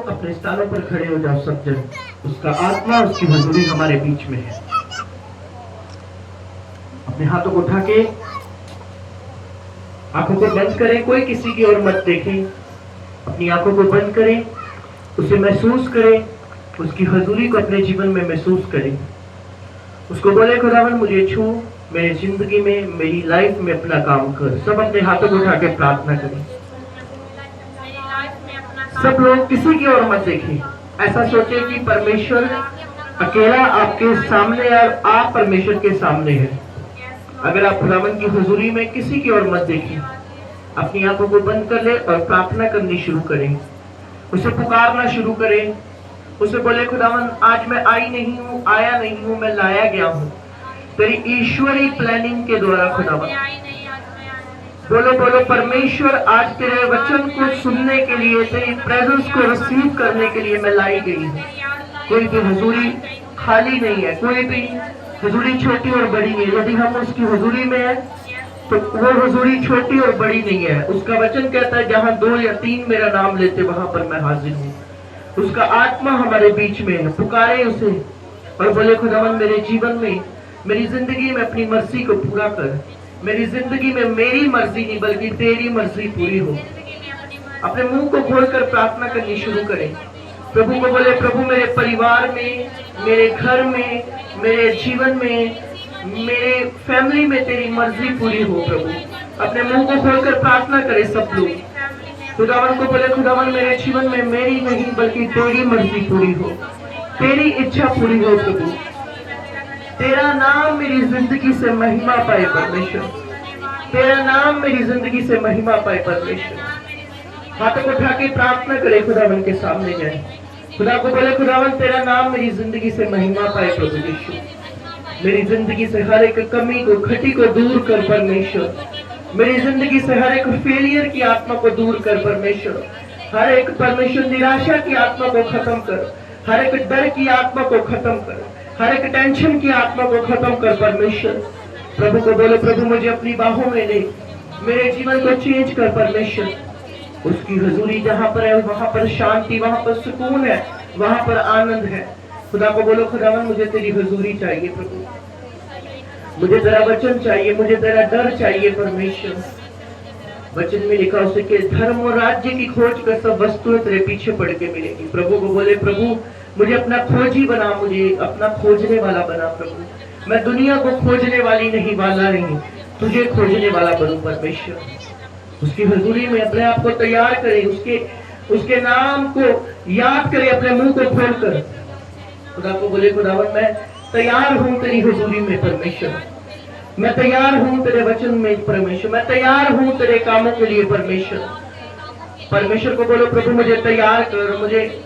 अपने स्थानों पर खड़े हो जाओ सब जन। उसका आत्मा, उसकी हुजूरी हमारे बीच में है। अपने हाथों को उठा के आंखों को बंद करें, कोई किसी की ओर मत देखें। अपनी आंखों को बंद करें, उसे महसूस करें, उसकी हुजूरी को अपने जीवन में महसूस करें। उसको बोले खुदावन मुझे छू, मेरी जिंदगी में, मेरी लाइफ में अपना काम कर। सब अपने हाथों को उठा के प्रार्थना करें। सब लोग किसी की ओर मत देखें। ऐसा सोचे कि परमेश्वर अकेला आपके सामने और आप परमेश्वर के सामने हैं। अगर आप खुदावन की हुजूरी में किसी की ओर मत देखें, अपनी आंखों को बंद कर ले और प्रार्थना करनी शुरू करें। उसे पुकारना शुरू करें। उसे बोले खुदावन आज मैं आई नहीं हूँ, आया नहीं हूँ, मैं लाया गया हूँ तेरी ईश्वरी प्लानिंग के द्वारा। खुदावन बोलो बोलो परमेश्वर आज तेरे वचन को सुनने के लिए, तेरी प्रेजेंस को रिसीव करने के लिए मैं लाई गई हूँ। कोई भी हुजूरी खाली नहीं है, कोई भी हुजूरी छोटी और बड़ी नहीं है। यदि हम उसकी हुजूरी में है तो वो हुजूरी छोटी और बड़ी नहीं है। उसका वचन कहता है जहां 2 या 3 मेरा नाम लेते वहां पर मैं हाजिर हूँ। उसका आत्मा हमारे बीच में है। पुकारे उसे और बोले खुदावन मेरे जीवन में, मेरी जिंदगी में अपनी मर्जी को पूरा कर। मेरी जिंदगी में मेरी मर्जी नहीं बल्कि तेरी मर्जी पूरी हो। अपने मुंह को खोलकर प्रार्थना करनी शुरू करें। प्रभु को बोले प्रभु मेरे परिवार में, मेरे घर में, मेरे जीवन में, मेरे फैमिली में तेरी मर्जी पूरी हो। प्रभु अपने मुंह को खोलकर प्रार्थना करें सब लोग। खुदावन को बोले खुदावन मेरे जीवन में मेरी नहीं बल्कि तेरी मर्जी पूरी हो, तेरी इच्छा पूरी हो। प्रभु तेरा नाम मेरी जिंदगी से महिमा पाए परमेश्वर, तेरा नाम मेरी जिंदगी से महिमा पाए परमेश्वर। हाथों को उठा के प्रार्थना करे, खुदावन के सामने जाए। खुदा को बोले खुदावन तेरा नाम मेरी जिंदगी से महिमा पाए प्रभु यीशु। मेरी जिंदगी से हर एक कमी को, घटी को दूर कर परमेश्वर। मेरी जिंदगी से हर एक फेलियर की आत्मा को दूर कर परमेश्वर। हर एक परमेश्वर निराशा की आत्मा को खत्म कर, हर एक डर की आत्मा को खत्म कर, हर एक टेंशन की आत्मा को खत्म कर परमेश्वर। प्रभु को बोले प्रभु मुझे अपनी बाहों में ले, मेरे जीवन को चेंज कर परमेश्वर। उसकी हुजूरी जहां पर है वहां पर शांति, वहां पर सुकून है, वहां पर आनंद है। खुदा को बोलो खुदावन मुझे तेरी हुजूरी चाहिए प्रभु, मुझे तेरा वचन चाहिए, मुझे तेरा डर चाहिए परमेश्वर। वचन में लिखा उसे कि धर्म और राज्य की खोज कर सब वस्तुएं तेरे पीछे पड़ के मिलेगी। प्रभु को बोले प्रभु मुझे अपना खोजी बना, मुझे अपना खोजने वाला बना प्रभु। मैं दुनिया को खोजने वाली नहीं, वाला नहीं, तुझे खोजने वाला बनूं परमेश्वर। उसकी हुजूरी में अपने आप को तैयार करे, उसके नाम को याद करे अपने मुंह को खोलकर। खुदा को बोले खुदावन मैं तैयार हूं तेरी हुजूरी में परमेश्वर, मैं तैयार हूं तेरे वचन में परमेश्वर, मैं तैयार हूं तेरे कामों के लिए परमेश्वर। परमेश्वर को बोलो प्रभु मुझे तैयार कर,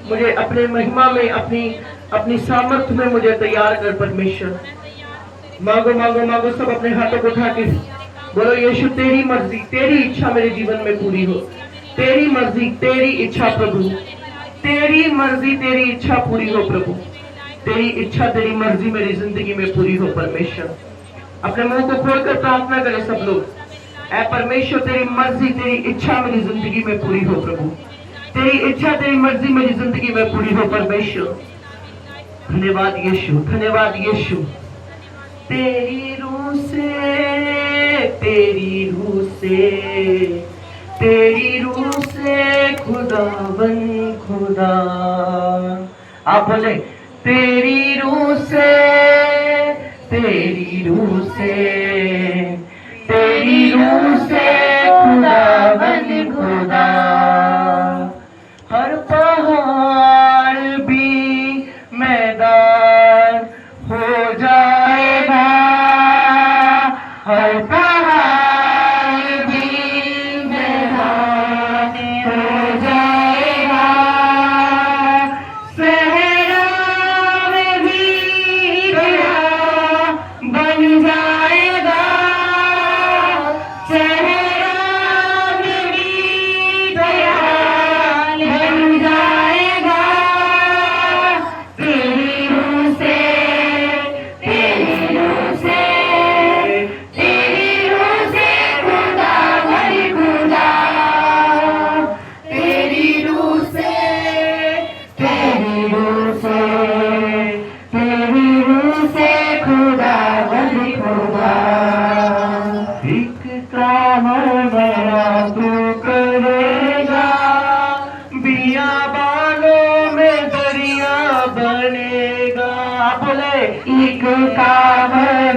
मुझे अपने महिमा में, अपनी सामर्थ्य में मुझे तैयार कर परमेश्वर। मांगो मांगो मांगो, सब अपने हाथों को उठा के बोलो यीशु तेरी मर्जी, तेरी इच्छा मेरे जीवन में पूरी हो। तेरी मर्जी, तेरी इच्छा प्रभु, तेरी मर्जी, तेरी इच्छा पूरी हो प्रभु। तेरी इच्छा, तेरी मर्जी मेरी जिंदगी में पूरी हो परमेश्वर। अपने मुंह को खोलकर प्रार्थना करें सब लोग। ऐ परमेश्वर तेरी मर्जी, तेरी इच्छा मेरी जिंदगी में पूरी हो प्रभु। तेरी इच्छा, तेरी मर्जी मेरी जिंदगी में पूरी हो परमेश्वर। धन्यवाद यीशु, धन्यवाद यीशु। तेरी रूह से, तेरी रूह से, तेरी रूह से खुदावन खुदा। आप बोले तेरी रूह से, तेरी रूह से, तेरी रूह से खुदावन खुदा। हर पहाड़ भी मैदान हो जाएगा, हर पहाड़ भी मैदान हो जाएगा। सहरा में भी दया बन जाएगा, सहरा में भी दया बन जाएगा।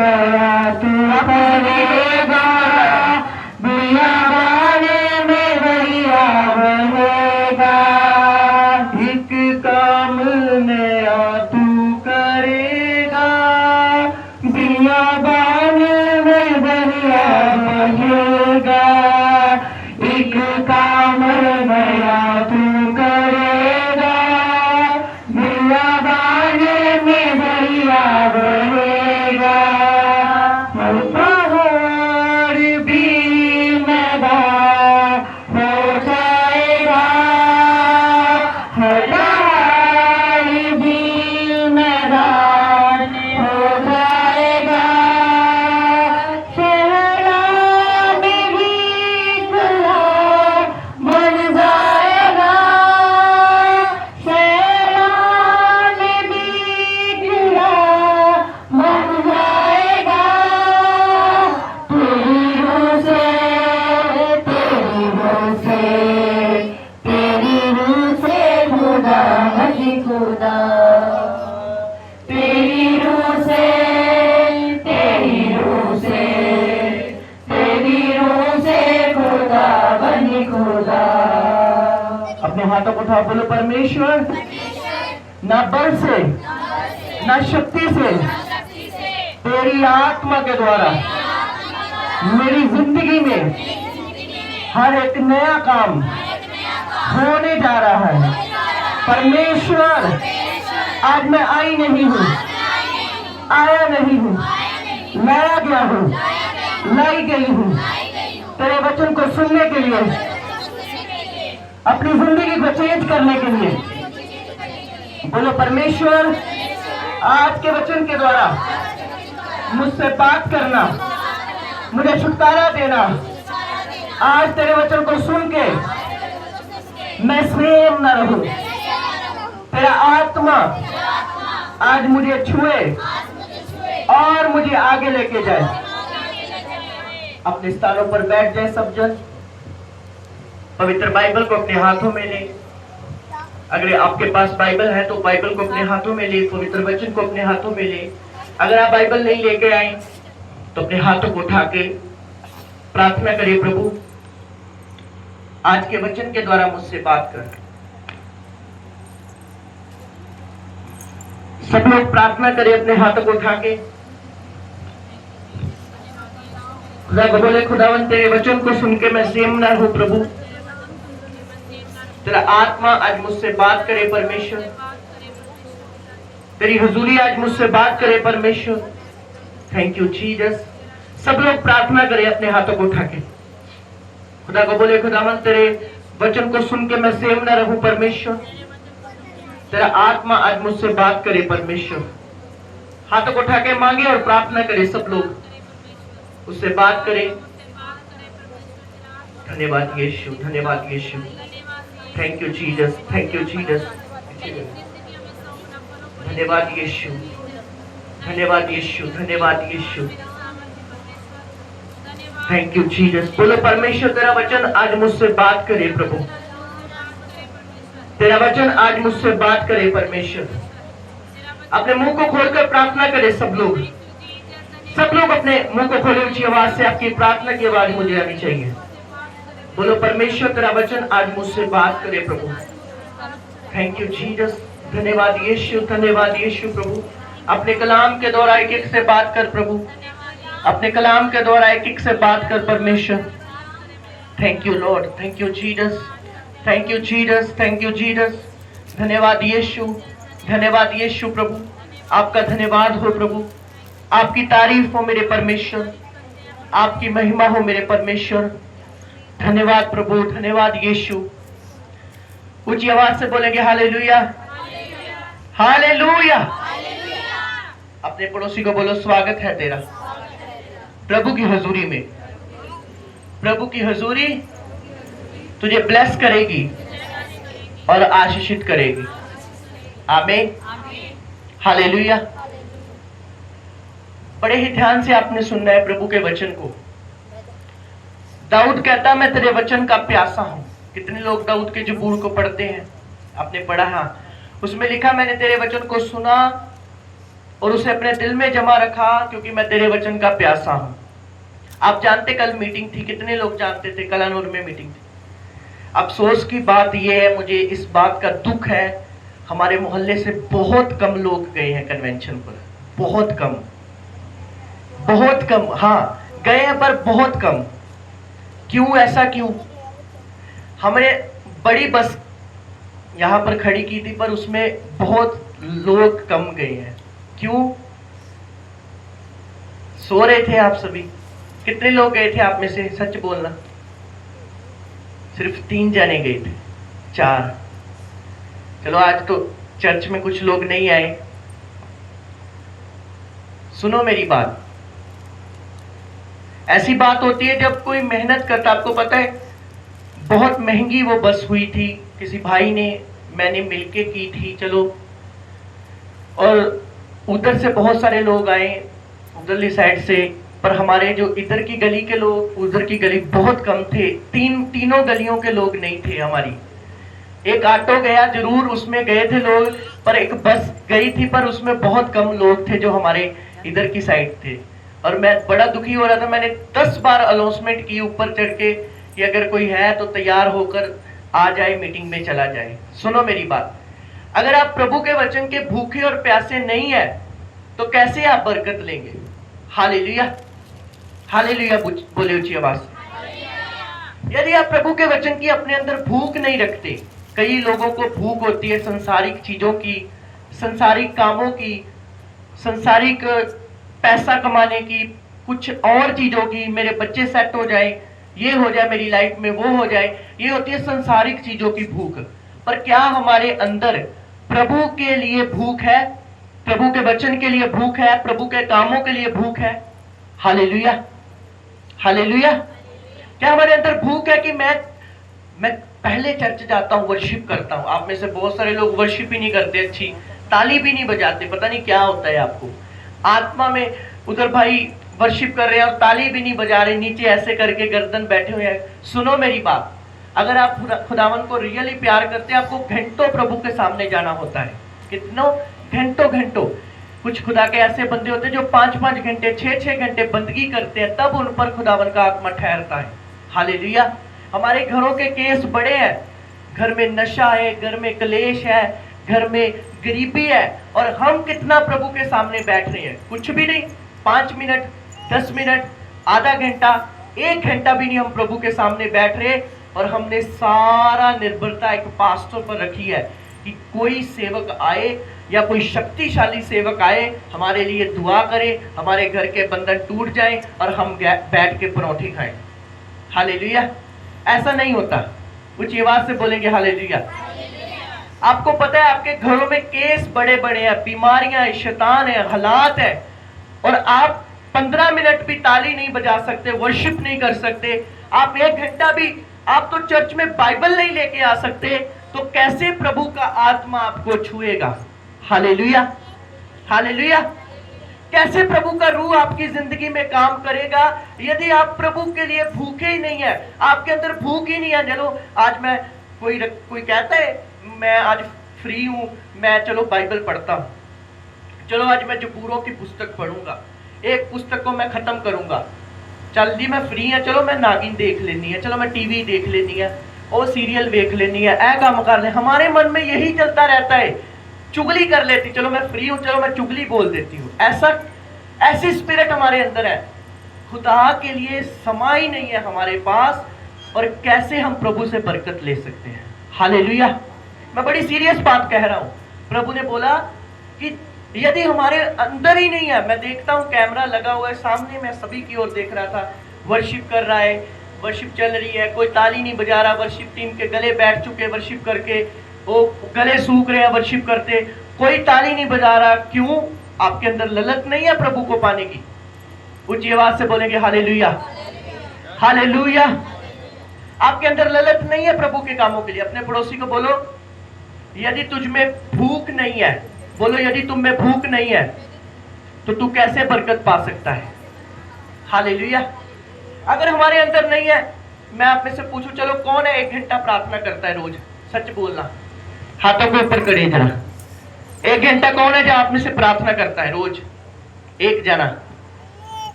नया तू करेगा, बियाबाने में भैया बनेगा। एक काम नया तू करेगा, बियाबाने में भैया बनेगा। एक काम नया तू करेगा, बियाबाने में भैया बनेगा। पहाड़ भी मैदान हो जाएगा, पहाड़ भी मैदान हो जाएगा। सैलाब भी खुला बन जाएगा, सैलाब भी खुला बन जाएगा। तेरी रूह से, तेरी रूह से, तेरी रूह से खुदा हजी खुदा। तेरी रूह से, तेरी रूह से, तेरी रूह से खुदा बनी खुदा। अपने हाथों को उठाओ, बोलो परमेश्वर ना बल से ना शक्ति से, तेरी आत्मा के द्वारा मेरी जिंदगी में हर एक नया काम होने जा रहा है। परमेश्वर आज मैं आई नहीं हूँ, आया नहीं हूँ, लाया गया हूँ, लाई गई हूँ तेरे वचन को सुनने के लिए, अपनी जिंदगी को चेंज करने के लिए। बोलो परमेश्वर आज के वचन के द्वारा मुझसे बात करना, मुझे छुटकारा देना। आज तेरे वचन को सुन के मैं सेम न रहूं, तेरा आत्मा आज मुझे छुए और मुझे आगे लेके जाए। अपने स्थानों पर बैठ जाए सब जन। पवित्र बाइबल को अपने हाथों में ले। अगर आपके पास बाइबल है तो बाइबल को अपने हाथों में ले, पवित्र वचन को अपने हाथों में ले। अगर आप बाइबल नहीं लेके आए तो अपने हाथों को उठा के प्रार्थना करिए, प्रभु आज के वचन के द्वारा मुझसे बात कर। सब लोग प्रार्थना करें अपने हाथों को उठा के। खुदा को बोले, खुदावन तेरे वचन को सुन के मैं सेम न हूं प्रभु, तेरा आत्मा आज मुझसे बात करे परमेश्वर, तेरी हुजूरी आज मुझसे बात करे परमेश्वर। Thank you Jesus. सब लोग प्रार्थना करें अपने हाथों को उठा के। खुदा को बोले, खुदावन तेरे वचन को सुन के मैं सेम न रहूं परमेश्वर, तेरा आत्मा आज मुझसे बात करे परमेश्वर। हाथों को उठा के मांगे और प्रार्थना करे, सब लोग उससे बात करें। धन्यवाद यीशु, धन्यवाद Yeshu. Thank you Jesus, thank you Jesus. धन्यवाद यीशु, धन्यवाद यीशु, धन्यवाद यीशु। Thank you Jesus. बोलो परमेश्वर तेरा वचन आज मुझसे बात करे प्रभु, तेरा वचन आज मुझसे बात करे परमेश्वर। अपने मुंह को खोलकर प्रार्थना करे सब लोग। सब लोग अपने मुंह को खोले, ऊंची आवाज से आपकी प्रार्थना की आवाज मुझे आनी चाहिए। बोलो परमेश्वर तेरा वचन आज मुझसे बात करे प्रभु। Thank you Jesus. धन्यवाद यीशु, धन्यवाद यीशु प्रभु। अपने कलाम के द्वारा एक एक से बात कर प्रभु, अपने कलाम के द्वारा एक एक से बात कर परमेश्वर। Thank you Lord, thank you Jesus, thank you Jesus, thank you Jesus. धन्यवाद यीशु, धन्यवाद यीशु प्रभु। आपका धन्यवाद हो प्रभु, आपकी तारीफ हो मेरे परमेश्वर, आपकी महिमा हो मेरे परमेश्वर। धन्यवाद प्रभु, धन्यवाद यीशु। ऊंची आवाज से बोलेंगे हालेलुया, हालेलुया। अपने पड़ोसी को बोलो, स्वागत है तेरा प्रभु की हजूरी में। प्रभु की हजूरी तुझे ब्लेस करेगी और आशीषित करेगी। आमीन, हालेलुया। बड़े ही ध्यान से आपने सुनना है प्रभु के वचन को। दाऊद कहता मैं तेरे वचन का प्यासा हूं। कितने लोग दाऊद के जबूर को पढ़ते हैं? आपने पढ़ा? हाँ, उसमें लिखा मैंने तेरे वचन को सुना और उसे अपने दिल में जमा रखा, क्योंकि मैं तेरे वचन का प्यासा हूं। आप जानते कल मीटिंग थी, कितने लोग जानते थे कल अनूर में मीटिंग थी? अफसोस की बात यह है, मुझे इस बात का दुख है, हमारे मोहल्ले से बहुत कम लोग गए हैं कन्वेंशन पर, बहुत कम, बहुत कम। हाँ गए हैं पर बहुत कम। क्यों, ऐसा क्यों? हमने बड़ी बस यहां पर खड़ी की थी, पर उसमें बहुत लोग कम गए हैं। क्यों? सो रहे थे आप सभी? कितने लोग गए थे आप में से, सच बोलना? सिर्फ 3 जने गए थे, 4। चलो आज तो चर्च में कुछ लोग नहीं आए। सुनो मेरी बात, ऐसी बात होती है जब कोई मेहनत करता। आपको पता है बहुत महंगी वो बस हुई थी, किसी भाई ने मैंने मिलके की थी, चलो, और उधर से बहुत सारे लोग आए, उधरली साइड से, पर हमारे जो इधर की गली के लोग, उधर की गली बहुत कम थे। तीनों गलियों के लोग नहीं थे हमारी। एक ऑटो गया जरूर, उसमें गए थे लोग, पर एक बस गई थी, पर उसमें बहुत कम लोग थे जो हमारे इधर की साइड थे। और मैं बड़ा दुखी हो रहा था। मैंने 10 बार अनाउंसमेंट की ऊपर चढ़ के कि अगर कोई है तो तैयार होकर आ जाए, मीटिंग में चला जाए। सुनो मेरी बात, अगर आप प्रभु के वचन के भूखे और प्यासे नहीं है तो कैसे आप बरकत लेंगे? हालेलुया, हालेलुया बोले ऊंची आवाज। यदि आप प्रभु के वचन की अपने अंदर भूख नहीं रखते, कई लोगों को भूख होती है संसारिक चीजों की, संसारिक कामों की, संसारिक पैसा कमाने की, कुछ और चीजों की, मेरे बच्चे सेट हो जाए, ये हो जाए मेरी लाइफ में, वो हो जाए, ये होती है संसारिक चीजों की भूख। पर क्या हमारे अंदर प्रभु के लिए भूख है? प्रभु के वचन के लिए भूख है? प्रभु के कामों के लिए भूख है? Hallelujah, hallelujah. क्या हमारे अंदर भूख है कि मैं पहले चर्च जाता हूं, वर्शिप करता हूं? आप में से बहुत सारे लोग वर्शिप ही नहीं करते, अच्छी ताली भी नहीं बजाते, पता नहीं क्या होता है आपको आत्मा में। उधर भाई वर्शिप कर रहे हैं और ताली भी नहीं बजा रहे, नीचे ऐसे करके गर्दन बैठे हुए हैं। सुनो मेरी बात, अगर आप खुदावन को रियली प्यार करते हैं, आपको घंटों प्रभु के सामने जाना होता है। कितनों घंटों। कुछ खुदा के ऐसे बंदे होते हैं जो 5-5 घंटे, 6-6 घंटे बंदगी करते हैं, तब उन पर खुदावन का आत्मा ठहरता है। हालेलुया। हमारे घरों के केस बड़े हैं, घर में नशा है, घर में क्लेश है, घर में गरीबी है, और हम कितना प्रभु के सामने बैठ रहे हैं? कुछ भी नहीं। 5 मिनट, 10 मिनट, आधा घंटा, 1 घंटा भी नहीं हम प्रभु के सामने बैठ रहे। और हमने सारा निर्भरता एक पास्टर पर रखी है कि कोई सेवक आए या कोई शक्तिशाली सेवक आए, हमारे लिए दुआ करे, हमारे घर के बंधन टूट जाए और हम बैठ के परोठे खाएं। हालेलुया। ऐसा नहीं होता। कुछ आवाज से बोलेंगे हालेलुया। आपको पता है आपके घरों में केस बड़े बड़े हैं, बीमारियां हैं, शैतान है, हालात है, और आप 15 मिनट भी ताली नहीं बजा सकते, वर्शिप नहीं कर सकते, आप 1 घंटा भी, आप तो चर्च में बाइबल नहीं लेके आ सकते, तो कैसे प्रभु का आत्मा आपको छुएगा? Hallelujah, hallelujah. कैसे प्रभु का रूह आपकी जिंदगी में काम करेगा यदि आप प्रभु के लिए भूखे ही नहीं है? आपके अंदर भूख ही नहीं है। चलो आज मैं, कोई कहता है मैं आज फ्री हूं, मैं चलो बाइबल पढ़ता हूं, चलो आज मैं जबूरों की पुस्तक पढ़ूंगा, एक पुस्तक को मैं खत्म करूंगा, चल जी मैं फ्री है, चलो मैं नागिन देख लेनी है, चलो मैं टीवी देख लेनी है, और सीरियल देख लेनी है, ऐ काम कर ले। हमारे मन में यही चलता रहता है। चुगली कर लेती, चलो मैं फ्री हूं, चलो मैं चुगली बोल देती हूँ। ऐसी स्पिरिट हमारे अंदर है। खुदा के लिए समय ही नहीं है हमारे पास, और कैसे हम प्रभु से बरकत ले सकते हैं? हालेलुया। मैं बड़ी सीरियस बात कह रहा हूं। प्रभु ने बोला कि यदि हमारे अंदर ही नहीं है, मैं देखता हूं कैमरा लगा हुआ है सामने, मैं सभी की ओर देख रहा था, वर्शिप कर रहा है, वर्शिप चल रही है, कोई ताली नहीं बजा रहा, वर्शिप टीम के गले बैठ चुके वर्शिप करके, वो गले सूख रहे हैं वर्शिप करते, कोई ताली नहीं बजा रहा। क्यों? आपके अंदर ललक नहीं है प्रभु को पाने की। ऊंची आवाज से बोलेंगे हालेलुया, हालेलुया। आपके अंदर ललक नहीं है प्रभु के कामों के लिए। अपने पड़ोसी को बोलो, यदि तुझ में भूख नहीं है, बोलो यदि तुम में भूख नहीं है तो तू कैसे बरकत पा सकता है? हालेलुया। अगर हमारे अंदर नहीं है, मैं आप में से पूछूं, चलो कौन है 1 घंटा प्रार्थना करता है रोज? सच बोलना, हाथों के ऊपर करिए जरा। 1 घंटा कौन है जो आप में से प्रार्थना करता है रोज? 1 जना।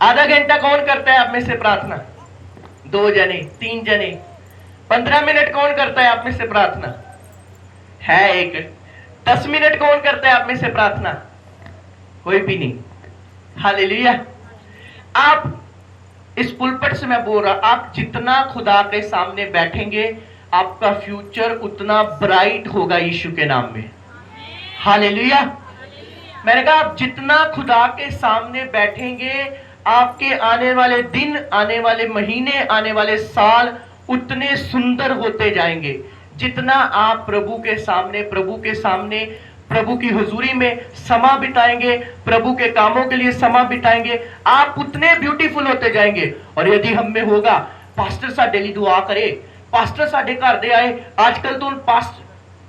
आधा घंटा कौन करता है आप में से प्रार्थना? 2 जने, 3 जने। 15 मिनट कौन करता है आप में से प्रार्थना? है 1। 10 मिनट कौन करता है आप में से प्रार्थना? कोई भी नहीं। हालेलुया। आप इस पुलपट से मैं बोल रहा, आप जितना खुदा के सामने बैठेंगे आपका फ्यूचर उतना ब्राइट होगा यीशु के नाम में। हालेलुया। मैंने कहा आप जितना खुदा के सामने बैठेंगे आपके आने वाले दिन, आने वाले महीने, आने वाले साल उतने सुंदर होते जाएंगे। जितना आप प्रभु के सामने प्रभु की हुजूरी में समा बिताएंगे, प्रभु के कामों के लिए समा बिताएंगे, आप उतने ब्यूटीफुल होते जाएंगे। और यदि हम में होगा पास्टर सा डेली दुआ करे, पास्टर साडे घर दे आए। आजकल तो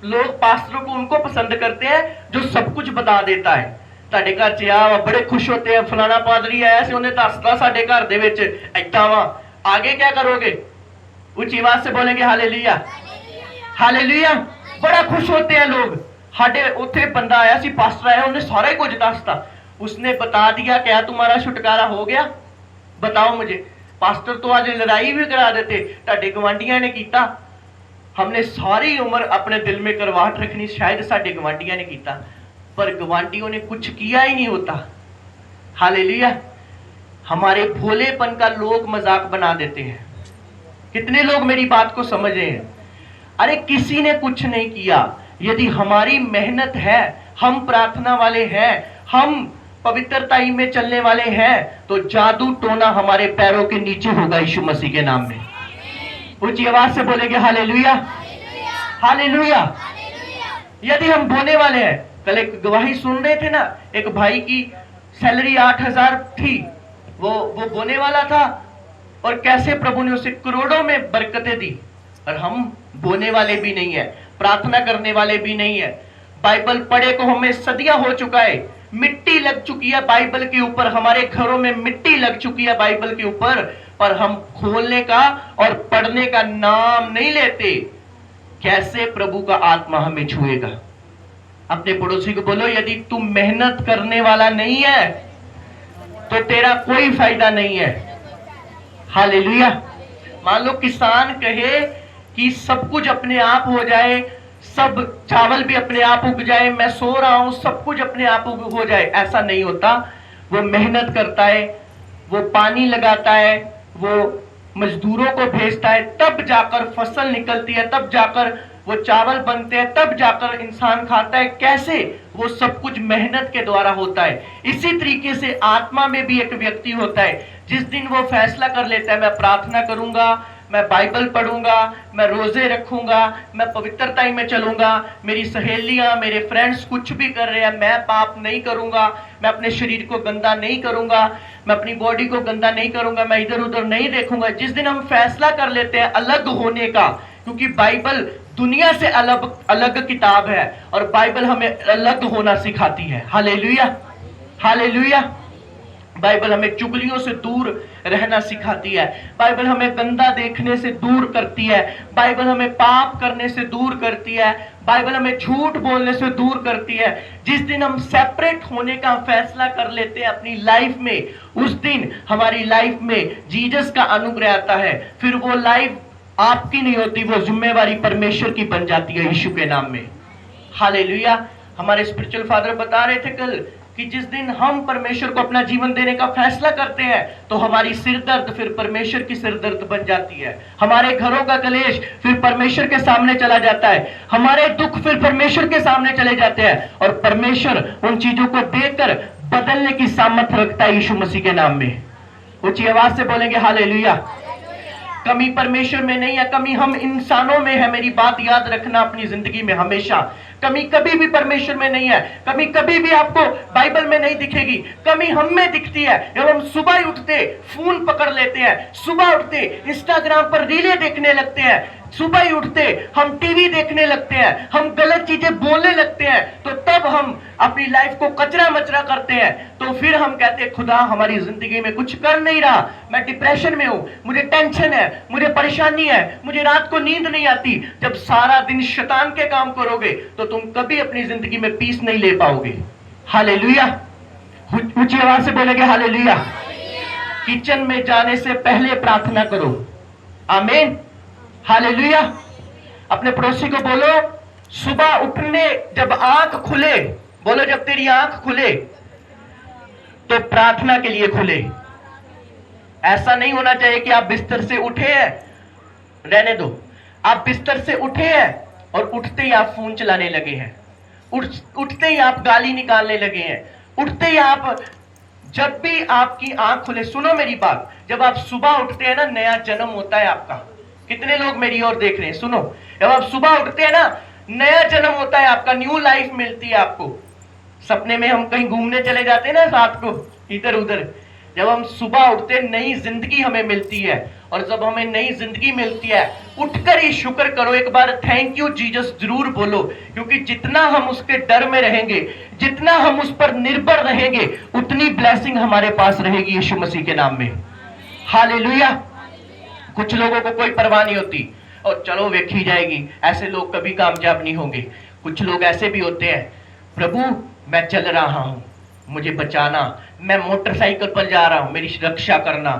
लोग पास्टरों को उनको पसंद करते हैं जो सब कुछ बता देता है। ਤੁਹਾਡੇ घर च आ बड़े खुश होते हैं, फलाना पादरी आया से उन्हें दसता साडे घर दे विच इदां वा। आगे क्या करोगे? ऊंची आवाज से बोलेंगे हालेलुया, हालेलुया। बड़ा खुश होते हैं लोग। साडे उत्थे बंदा आया सी, पास्टर आया, उन्हें सारा ही कुछ दसता, उसने बता दिया क्या तुम्हारा छुटकारा हो गया? बताओ मुझे। पास्टर तो आज लड़ाई भी करा देते, ਤੁਹਾਡੇ गवांढियां ने कीता। हमने सारी उम्र अपने दिल में करवाहट रखनी, शायद साडे गवांढियां ने कीता, पर गवांढियों ने कुछ किया ही नहीं होता। हालेलुया। हमारे भोलेपन का लोग मजाक बना देते हैं। कितने लोग मेरी बात को समझ रहे हैं? अरे किसी ने कुछ नहीं किया। यदि हमारी मेहनत है, हम प्रार्थना वाले हैं, हम पवित्रताई में चलने वाले हैं, तो जादू टोना हमारे पैरों के नीचे होगा यीशु मसीह के नाम में। ऊंची आवाज से बोलेंगे हालेलुया, हालेलुया। यदि हम बोने वाले हैं, कल एक गवाही सुन रहे थे ना, एक भाई की सैलरी 8,000 थी, वो बोने वाला था और कैसे प्रभु ने उसे करोड़ों में बरकतें दी। और हम बोने वाले भी नहीं है, प्रार्थना करने वाले भी नहीं है। बाइबल पढ़े को हमें सदियां हो चुका है, मिट्टी लग चुकी है बाइबल के ऊपर, हमारे घरों में मिट्टी लग चुकी है बाइबल के ऊपर, पर हम खोलने का और पढ़ने का नाम नहीं लेते। कैसे प्रभु का आत्मा हमें छुएगा? अपने पड़ोसी को बोलो, यदि तू मेहनत करने वाला नहीं है तो तेरा कोई फायदा नहीं है। हालेलुया। मान लो किसान कहे कि सब कुछ अपने आप हो जाए, सब चावल भी अपने आप उग जाए, मैं सो रहा हूं सब कुछ अपने आप हो जाए, ऐसा नहीं होता। वो मेहनत करता है, वो पानी लगाता है, वो मजदूरों को भेजता है, तब जाकर फसल निकलती है, तब जाकर वो चावल बनते हैं, तब जाकर इंसान खाता है। कैसे? वो सब कुछ मेहनत के द्वारा होता है। इसी तरीके से आत्मा में भी एक व्यक्ति होता है, जिस दिन वो फैसला कर लेता है मैं प्रार्थना करूंगा, मैं बाइबल पढ़ूंगा, मैं रोजे रखूंगा, मैं पवित्रता में चलूंगा, मेरी सहेलियां मेरे फ्रेंड्स कुछ भी कर रहे हैं, मैं पाप नहीं करूंगा, मैं अपने शरीर को गंदा नहीं करूंगा, मैं अपनी बॉडी को गंदा नहीं करूंगा, मैं इधर उधर नहीं देखूंगा। जिस दिन हम फैसला कर लेते हैं अलग होने का, क्योंकि बाइबल दुनिया से अलग किताब है और बाइबल हमें अलग होना सिखाती है। Hallelujah, hallelujah. बाइबल हमें चुगलियों से दूर रहना सिखाती है, बाइबल हमें गंदा देखने से दूर करती है, बाइबल हमें पाप करने से दूर करती है, बाइबल हमें झूठ बोलने से दूर करती है। जिस दिन हम सेपरेट होने का फैसला कर लेते हैं अपनी लाइफ में, उस दिन हमारी लाइफ में जीसस का अनुग्रह आता है। फिर वो लाइफ आपकी नहीं होती, वो जिम्मेवारी परमेश्वर की बन जाती है यीशु के नाम में। हालेलुया। हमारे स्पिरिचुअल फादर बता रहे थे कल कि जिस दिन हम परमेश्वर को अपना जीवन देने का फैसला करते हैं, तो हमारी सिरदर्द फिर परमेश्वर की सिरदर्द बन जाती है, हमारे घरों का कलेश फिर परमेश्वर के सामने चला जाता है, हमारे दुख फिर परमेश्वर के सामने चले जाते हैं, और परमेश्वर उन चीजों को देखकर बदलने की सामर्थ रखता है यीशु मसीह के नाम में। ऊंची आवाज से बोलेंगे हालेलुया। कमी परमेश्वर में नहीं है, कमी हम इंसानों में है। मेरी बात याद रखना अपनी जिंदगी में हमेशा। कमी कभी भी परमेश्वर में नहीं है, कमी कभी भी आपको बाइबल में नहीं दिखेगी, कमी हम में दिखती है जब हम सुबह उठते फोन पकड़ लेते हैं, सुबह उठते इंस्टाग्राम पर रीलें देखने लगते हैं, सुबह ही उठते हम टीवी देखने लगते हैं, हम गलत चीजें बोलने लगते हैं, तो तब हम अपनी लाइफ को कचरा मचरा करते हैं। तो फिर हम कहते हैं खुदा हमारी जिंदगी में कुछ कर नहीं रहा, मैं डिप्रेशन में हूं, मुझे टेंशन है, मुझे परेशानी है, मुझे रात को नींद नहीं आती। जब सारा दिन शैतान के काम करोगे तो तुम कभी अपनी जिंदगी में पीस नहीं ले पाओगे। हालेलुया, ऊंची आवाज से बोलेंगे हालेलुया। किचन में जाने से पहले प्रार्थना करो। आमीन, हालेलुया। अपने पड़ोसी को बोलो सुबह उठने जब आंख खुले, बोलो जब तेरी आंख खुले तो प्रार्थना के लिए खुले। ऐसा नहीं होना चाहिए कि आप बिस्तर से उठे हैं, रहने दो, आप बिस्तर से उठे हैं और उठते ही आप फोन चलाने लगे हैं, उठते ही आप गाली निकालने लगे हैं, उठते ही आप, जब भी आपकी आंख खुले, सुनो मेरी बात, जब आप सुबह उठते हैं ना, नया जन्म होता है आपका। कितने लोग मेरी ओर देख रहे हैं? सुनो, जब आप सुबह उठते हैं ना, नया जन्म होता है आपका, न्यू लाइफ मिलती है आपको। सपने में हम कहीं घूमने चले जाते हैं ना रात को इधर उधर, जब हम सुबह उठते हैं नई जिंदगी हमें मिलती है। और जब हमें नई जिंदगी मिलती है, उठकर ही शुक्र करो, एक बार थैंक यू जीसस जरूर बोलो, क्योंकि जितना हम उसके डर में रहेंगे, जितना हम उस पर निर्भर रहेंगे, उतनी ब्लेसिंग हमारे पास रहेगी यीशु मसीह के नाम में। हालेलुया। कुछ लोगों को कोई परवाह नहीं होती, और चलो देखी जाएगी, ऐसे लोग कभी कामयाब नहीं होंगे। कुछ लोग ऐसे भी होते हैं, प्रभु मैं चल रहा हूं, मुझे बचाना, मैं मोटरसाइकिल पर जा रहा हूं, मेरी रक्षा करना,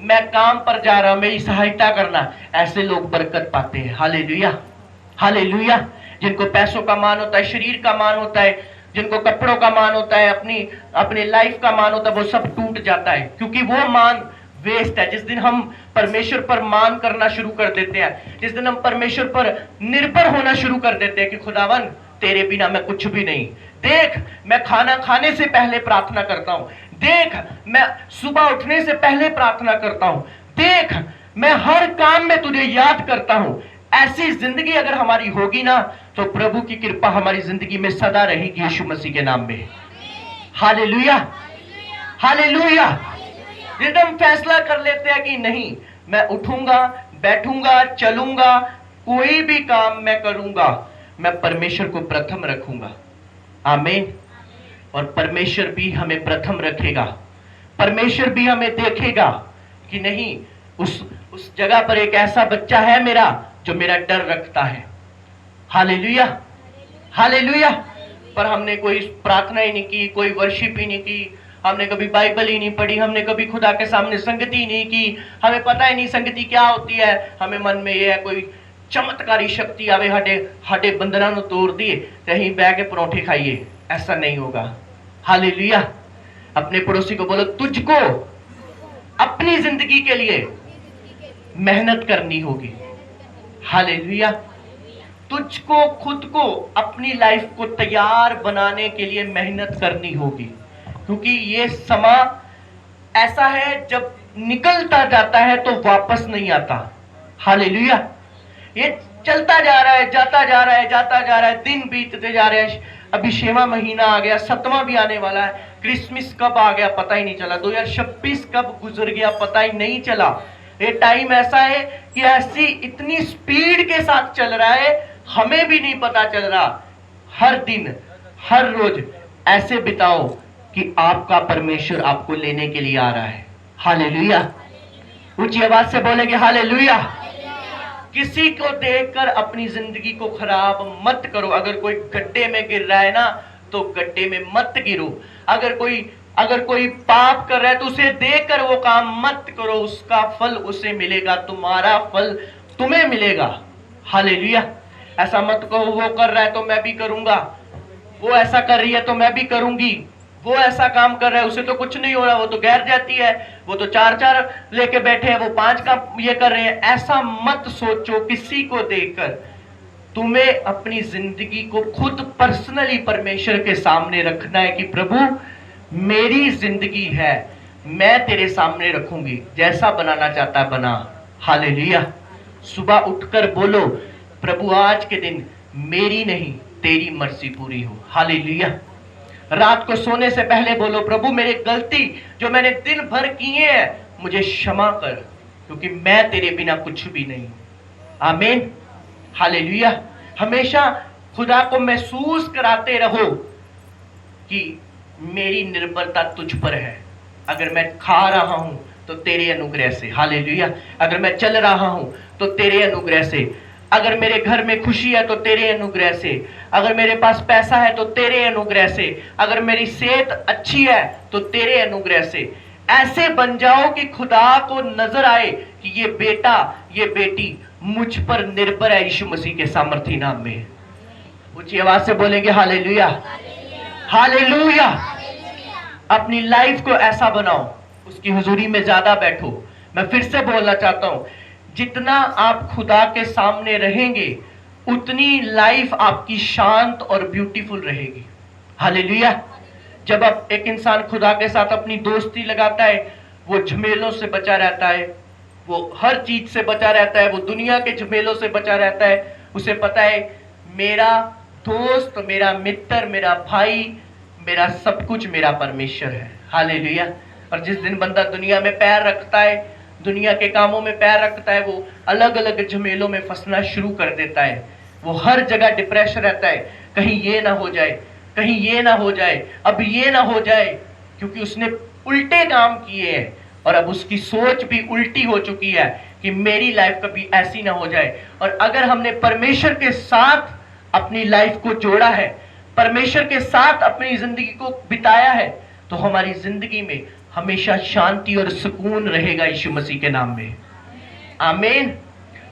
मैं काम पर जा रहा हूं, मेरी सहायता करना। ऐसे लोग बरकत पाते हैं। Hallelujah, hallelujah. जिनको पैसों का मान होता है, शरीर का मान होता है, जिनको कपड़ों का मान होता है, अपनी लाइफ का मान होता है, वो सब टूट जाता है, क्योंकि वो मान वेस्ट है। जिस दिन हम परमेश्वर पर मान करना शुरू कर देते हैं, जिस दिन हम परमेश्वर पर निर्भर होना शुरू कर देते हैं कि खुदावन तेरे बिना मैं कुछ भी नहीं, देख मैं खाना खाने से पहले प्रार्थना करता हूं, देख मैं सुबह उठने से पहले प्रार्थना करता हूं, देख मैं हर काम में तुझे याद करता हूं। ऐसी जिंदगी अगर हमारी होगी ना, तो प्रभु की कृपा हमारी जिंदगी में सदा रहेगी यीशु मसीह के नाम में। Hallelujah, hallelujah. जब हम फैसला कर लेते हैं कि नहीं, मैं उठूंगा, बैठूंगा, चलूंगा, कोई भी काम मैं करूंगा, मैं परमेश्वर को प्रथम रखूंगा। आमीन। और परमेश्वर भी हमें प्रथम रखेगा। परमेश्वर भी हमें देखेगा कि नहीं, उस जगह पर एक ऐसा बच्चा है मेरा जो मेरा डर रखता है। Hallelujah, hallelujah. पर हमने कोई प्रार्थना ही नहीं की, कोई वर्शिप ही नहीं की, हमने कभी बाइबल ही नहीं पढ़ी, हमने कभी खुदा के सामने संगति नहीं की, हमें पता ही नहीं संगति क्या होती है। हमें मन में ये है कोई चमत्कारी शक्ति आवे, हटे बंधना नु तोड़ दिए, कहीं बह के परोठे खाइए, ऐसा नहीं होगा। हालेलुया। अपने पड़ोसी को बोलो तुझको अपनी जिंदगी के लिए मेहनत करनी होगी। हालेलुया। तुझको खुद को अपनी लाइफ को तैयार बनाने के लिए मेहनत करनी होगी, क्योंकि ये समा ऐसा है जब निकलता जाता है तो वापस नहीं आता। हालेलुया। ये चलता जा रहा है, जाता जा रहा है, जाता जा रहा है, दिन बीतते जा रहे हैं। अभी 6वां महीना आ गया, 7वां भी आने वाला है। क्रिसमस कब आ गया पता ही नहीं चला, 2026 कब गुजर गया पता ही नहीं चला। ये टाइम ऐसा है कि ऐसी इतनी स्पीड के साथ चल रहा है, हमें भी नहीं पता चल रहा। हर दिन हर रोज ऐसे बिताओ कि आपका परमेश्वर आपको लेने के लिए आ रहा है। हालेलुया। ऊंची आवाज से बोलेंगे हालेलुया। किसी को देखकर अपनी जिंदगी को खराब मत करो। अगर कोई गड्ढे में गिर रहा है ना, तो गड्ढे में मत गिरो। अगर कोई पाप कर रहा है तो उसे देखकर वो काम मत करो, उसका फल उसे मिलेगा, तुम्हारा फल तुम्हें मिलेगा। हालेलुया। ऐसा मत कहो वो कर रहा है तो मैं भी करूंगा, वो ऐसा कर रही है तो मैं भी करूंगी, वो ऐसा काम कर रहा है उसे तो कुछ नहीं हो रहा, वो तो गैर जाती है, वो तो 4 लेके बैठे हैं, वो 5 का ये कर रहे हैं। ऐसा मत सोचो किसी को देखकर। तुम्हें अपनी जिंदगी को खुद पर्सनली परमेश्वर के सामने रखना है कि प्रभु मेरी जिंदगी है, मैं तेरे सामने रखूंगी, जैसा बनाना चाहता है बना। हालेलुया। सुबह उठकर बोलो प्रभु आज के दिन मेरी नहीं तेरी मर्जी पूरी हो। हालेलुया। रात को सोने से पहले बोलो प्रभु मेरी गलती जो मैंने दिन भर किए हैं मुझे क्षमा कर, क्योंकि मैं तेरे बिना कुछ भी नहीं। आमीन, हालेलुया। हमेशा खुदा को महसूस कराते रहो कि मेरी निर्भरता तुझ पर है। अगर मैं खा रहा हूं तो तेरे अनुग्रह से, हालेलुया। अगर मैं चल रहा हूं तो तेरे अनुग्रह से, अगर मेरे घर में खुशी है तो तेरे अनुग्रह से, अगर मेरे पास पैसा है तो तेरे अनुग्रह से, अगर मेरी सेहत अच्छी है तो तेरे अनुग्रह से। ऐसे बन जाओ कि खुदा को नजर आए कि ये बेटा, ये बेटी मुझ पर निर्भर है, यीशु मसीह के सामर्थी नाम में। ऊंची आवाज से बोलेंगे हालेलुया, हालेलुया। अपनी लाइफ को ऐसा बनाओ, उसकी हुजूरी में ज्यादा बैठो। मैं फिर से बोलना चाहता हूं, जितना आप खुदा के सामने रहेंगे उतनी लाइफ आपकी शांत और ब्यूटीफुल रहेगी, हालेलुया। जब आप एक इंसान खुदा के साथ अपनी दोस्ती लगाता है, वो झमेलों से बचा रहता है, वो हर चीज से बचा रहता है, वो दुनिया के झमेलों से बचा रहता है। उसे पता है मेरा दोस्त, मेरा मित्र, मेरा भाई, मेरा सब कुछ मेरा परमेश्वर है, हालेलुया। और जिस दिन बंदा दुनिया में पैर रखता है, दुनिया के कामों में पैर रखता है, वो अलग अलग झमेलों में फंसना शुरू कर देता है। वो हर जगह डिप्रेशन रहता है, कहीं ये ना हो जाए, कहीं ये ना हो जाए, अब ये ना हो जाए, क्योंकि उसने उल्टे काम किए हैं और अब उसकी सोच भी उल्टी हो चुकी है कि मेरी लाइफ कभी ऐसी ना हो जाए। और अगर हमने परमेश्वर के साथ अपनी लाइफ को जोड़ा है, परमेश्वर के साथ अपनी जिंदगी को बिताया है, तो हमारी जिंदगी में हमेशा शांति और सुकून रहेगा, यीशु मसीह के नाम में, आमीन।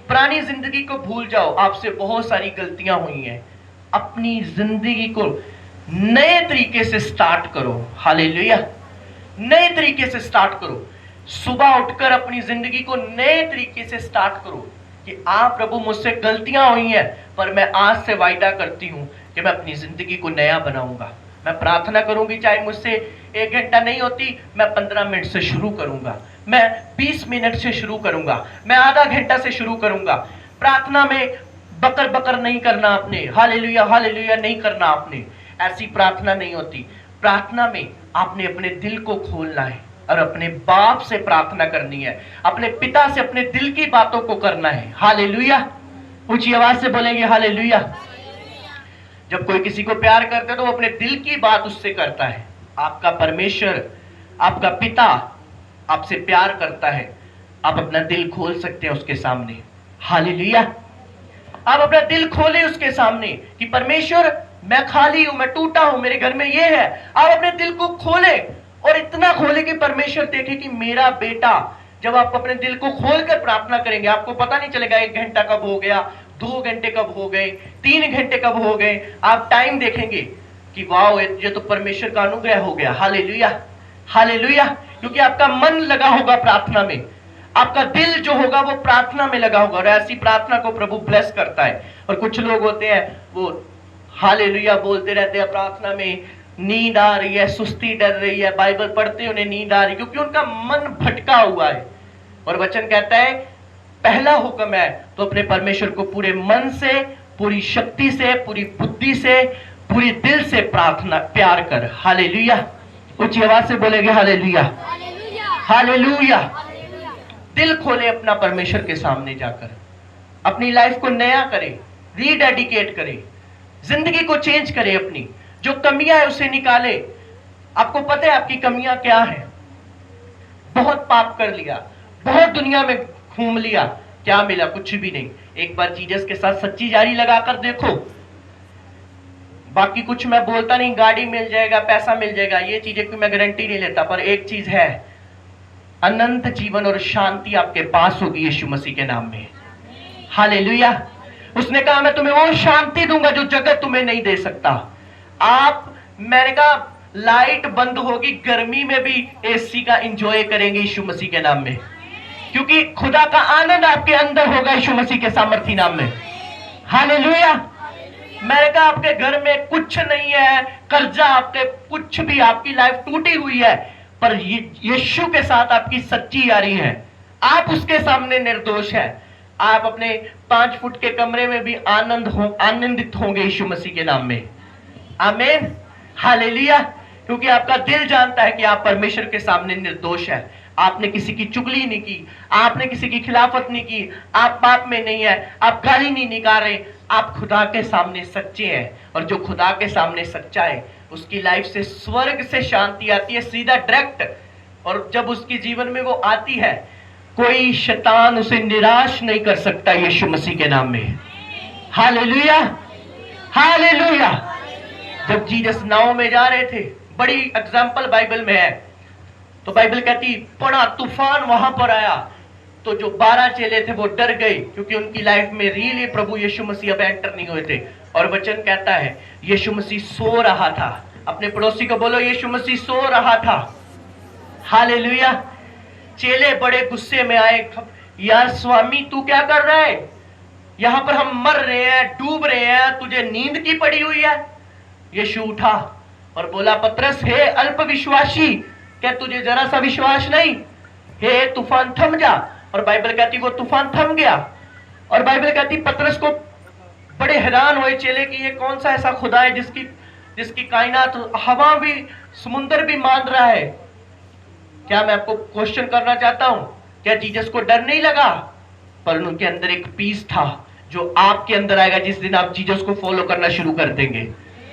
पुरानी जिंदगी को भूल जाओ, आपसे बहुत सारी गलतियां हुई हैं। अपनी जिंदगी को नए तरीके से स्टार्ट करो, हालेलुया। नए तरीके से स्टार्ट करो। सुबह उठकर अपनी जिंदगी को नए तरीके से स्टार्ट करो कि आप प्रभु मुझसे गलतियां हुई हैं, पर मैं आज से वायदा करती हूं कि मैं अपनी जिंदगी को नया बनाऊंगा। मैं प्रार्थना करूंगी, चाहे मुझसे 1 घंटा नहीं होती, मैं 15 मिनट से शुरू करूंगा, मैं 20 मिनट से शुरू करूंगा, मैं आधा घंटा से शुरू करूंगा। प्रार्थना में बकर बकर नहीं करना आपने, हालेलुया हालेलुया नहीं करना आपने। ऐसी प्रार्थना नहीं होती। प्रार्थना में आपने अपने दिल को खोलना है और अपने बाप से प्रार्थना करनी है, अपने पिता से अपने दिल की बातों को करना है, हालेलुया। ऊंची आवाज से बोलेंगे हालेलुया। जब कोई किसी को प्यार करता है तो वो अपने दिल की बात उससे करता है। आपका परमेश्वर, आपका पिता आपसे प्यार करता है। आप अपना दिल खोल सकते हैं उसके सामने, हालेलुया। आप अपना दिल खोले उसके सामने कि परमेश्वर मैं खाली हूं, मैं टूटा हूं, मेरे घर में ये है। आप अपने दिल को खोले और इतना खोले कि परमेश्वर देखे कि मेरा बेटा। जब आप अपने दिल को खोलकर प्रार्थना करेंगे, आपको पता नहीं चलेगा 1 घंटा कब हो गया, 2 घंटे कब हो गए, 3 घंटे कब हो गए। आप टाइम देखेंगे कि वाह, ये तो परमेश्वर का अनुग्रह हो गया, हालेलुया हालेलुया। क्योंकि आपका मन लगा होगा प्रार्थना में, आपका दिल जो होगा वो प्रार्थना में लगा होगा, और ऐसी प्रार्थना को प्रभु ब्लेस करता है। और कुछ लोग होते हैं वो हालेलुया बोलते रहते हैं, प्रार्थना में नींद आ रही है, सुस्ती डर रही है, बाइबल पढ़ते उन्हें नींद आ रही, क्योंकि उनका मन भटका हुआ है। और वचन कहता है पहला हुक्म है तो अपने परमेश्वर को पूरे मन से, पूरी शक्ति से, पूरी बुद्धि से, पूरी दिल से प्रार्थना प्यार कर, हालेलुया। ऊंची आवाज से बोलेंगे हालेलुया हालेलुया। दिल खोले अपना परमेश्वर के सामने जाकर, अपनी लाइफ को नया करें, रीडेडिकेट करें, जिंदगी को चेंज करें, अपनी जो कमियां है उसे निकाले। आपको पता है आपकी कमियां क्या है? बहुत पाप कर लिया, बहुत दुनिया में घूम लिया, क्या मिला? कुछ भी नहीं। एक बार जीसस के साथ सच्ची जारी लगाकर देखो। बाकी कुछ मैं बोलता नहीं, गाड़ी मिल जाएगा, पैसा मिल जाएगा, ये चीजें की मैं गारंटी नहीं लेता, पर एक चीज है, अनंत जीवन और शांति आपके पास होगी यीशु मसीह के नाम में, हालेलुया। उसने कहा मैं तुम्हें वो शांति दूंगा जो जगत तुम्हें नहीं दे सकता। मैंने कहा लाइट बंद होगी, गर्मी में भी एसी का एंजॉय करेंगे यीशु मसीह के नाम में, क्योंकि खुदा का आनंद आपके अंदर होगा यीशु मसीह के सामर्थी नाम में, हालेलुया। मैंने कहा आपके घर में कुछ नहीं है, कर्जा आपके कुछ भी, आपकी लाइफ टूटी हुई है, पर यीशु के साथ आपकी सच्ची यारी है, आप उसके सामने निर्दोष है। आप अपने 5 फुट के कमरे में भी आनंदित होंगे यीशु मसीह के नाम में, आमीन हालेलुया। क्योंकि आपका दिल जानता है कि आप परमेश्वर के सामने निर्दोष है, आपने किसी की चुगली नहीं की, आपने किसी की खिलाफत नहीं की, आप पाप में नहीं है, आप गाली नहीं निकाल रहे, आप खुदा के सामने सच्चे हैं। और जो खुदा के सामने सच्चा है उसकी लाइफ से स्वर्ग से शांति आती है सीधा डायरेक्ट। और जब उसके जीवन में वो आती है, कोई शैतान उसे निराश नहीं कर सकता यीशु मसीह के नाम में। Hallelujah, hallelujah. जब जीसस नाव में जा रहे थे, बड़ी एग्जाम्पल बाइबल में है, तो बाइबल कहती बड़ा तूफान वहां पर आया, तो जो 12 चेले थे वो डर गए, क्योंकि उनकी लाइफ में रियली प्रभु यीशु मसीह अब एंटर नहीं हुए थे। और वचन कहता है यीशु मसीह सो रहा था। अपने पड़ोसी को बोलो, यीशु मसीह सो रहा था। हालेलुया। चेले बड़े गुस्से में आए, यार स्वामी तू क्या कर रहा है, यहां पर हम मर रहे हैं, डूब रहे हैं, तुझे नींद की पड़ी हुई है। यीशु उठा और बोला, पतरस हे अल्प विश्वासी, क्या तुझे जरा सा विश्वास नहीं, हे तूफान थम जा। और बाइबल कहती वो तूफान थम गया। और बाइबल कहती पतरस को बड़े हैरान हुए चेले कि ये कौन सा ऐसा खुदा है जिसकी कायनात, हवा भी, समुद्र भी मान रहा है। क्या मैं आपको क्वेश्चन करना चाहता हूं, क्या जीसस को डर नहीं लगा? पर उनके अंदर एक पीस था जो आपके अंदर आएगा जिस दिन आप जीसस को फॉलो करना शुरू कर देंगे।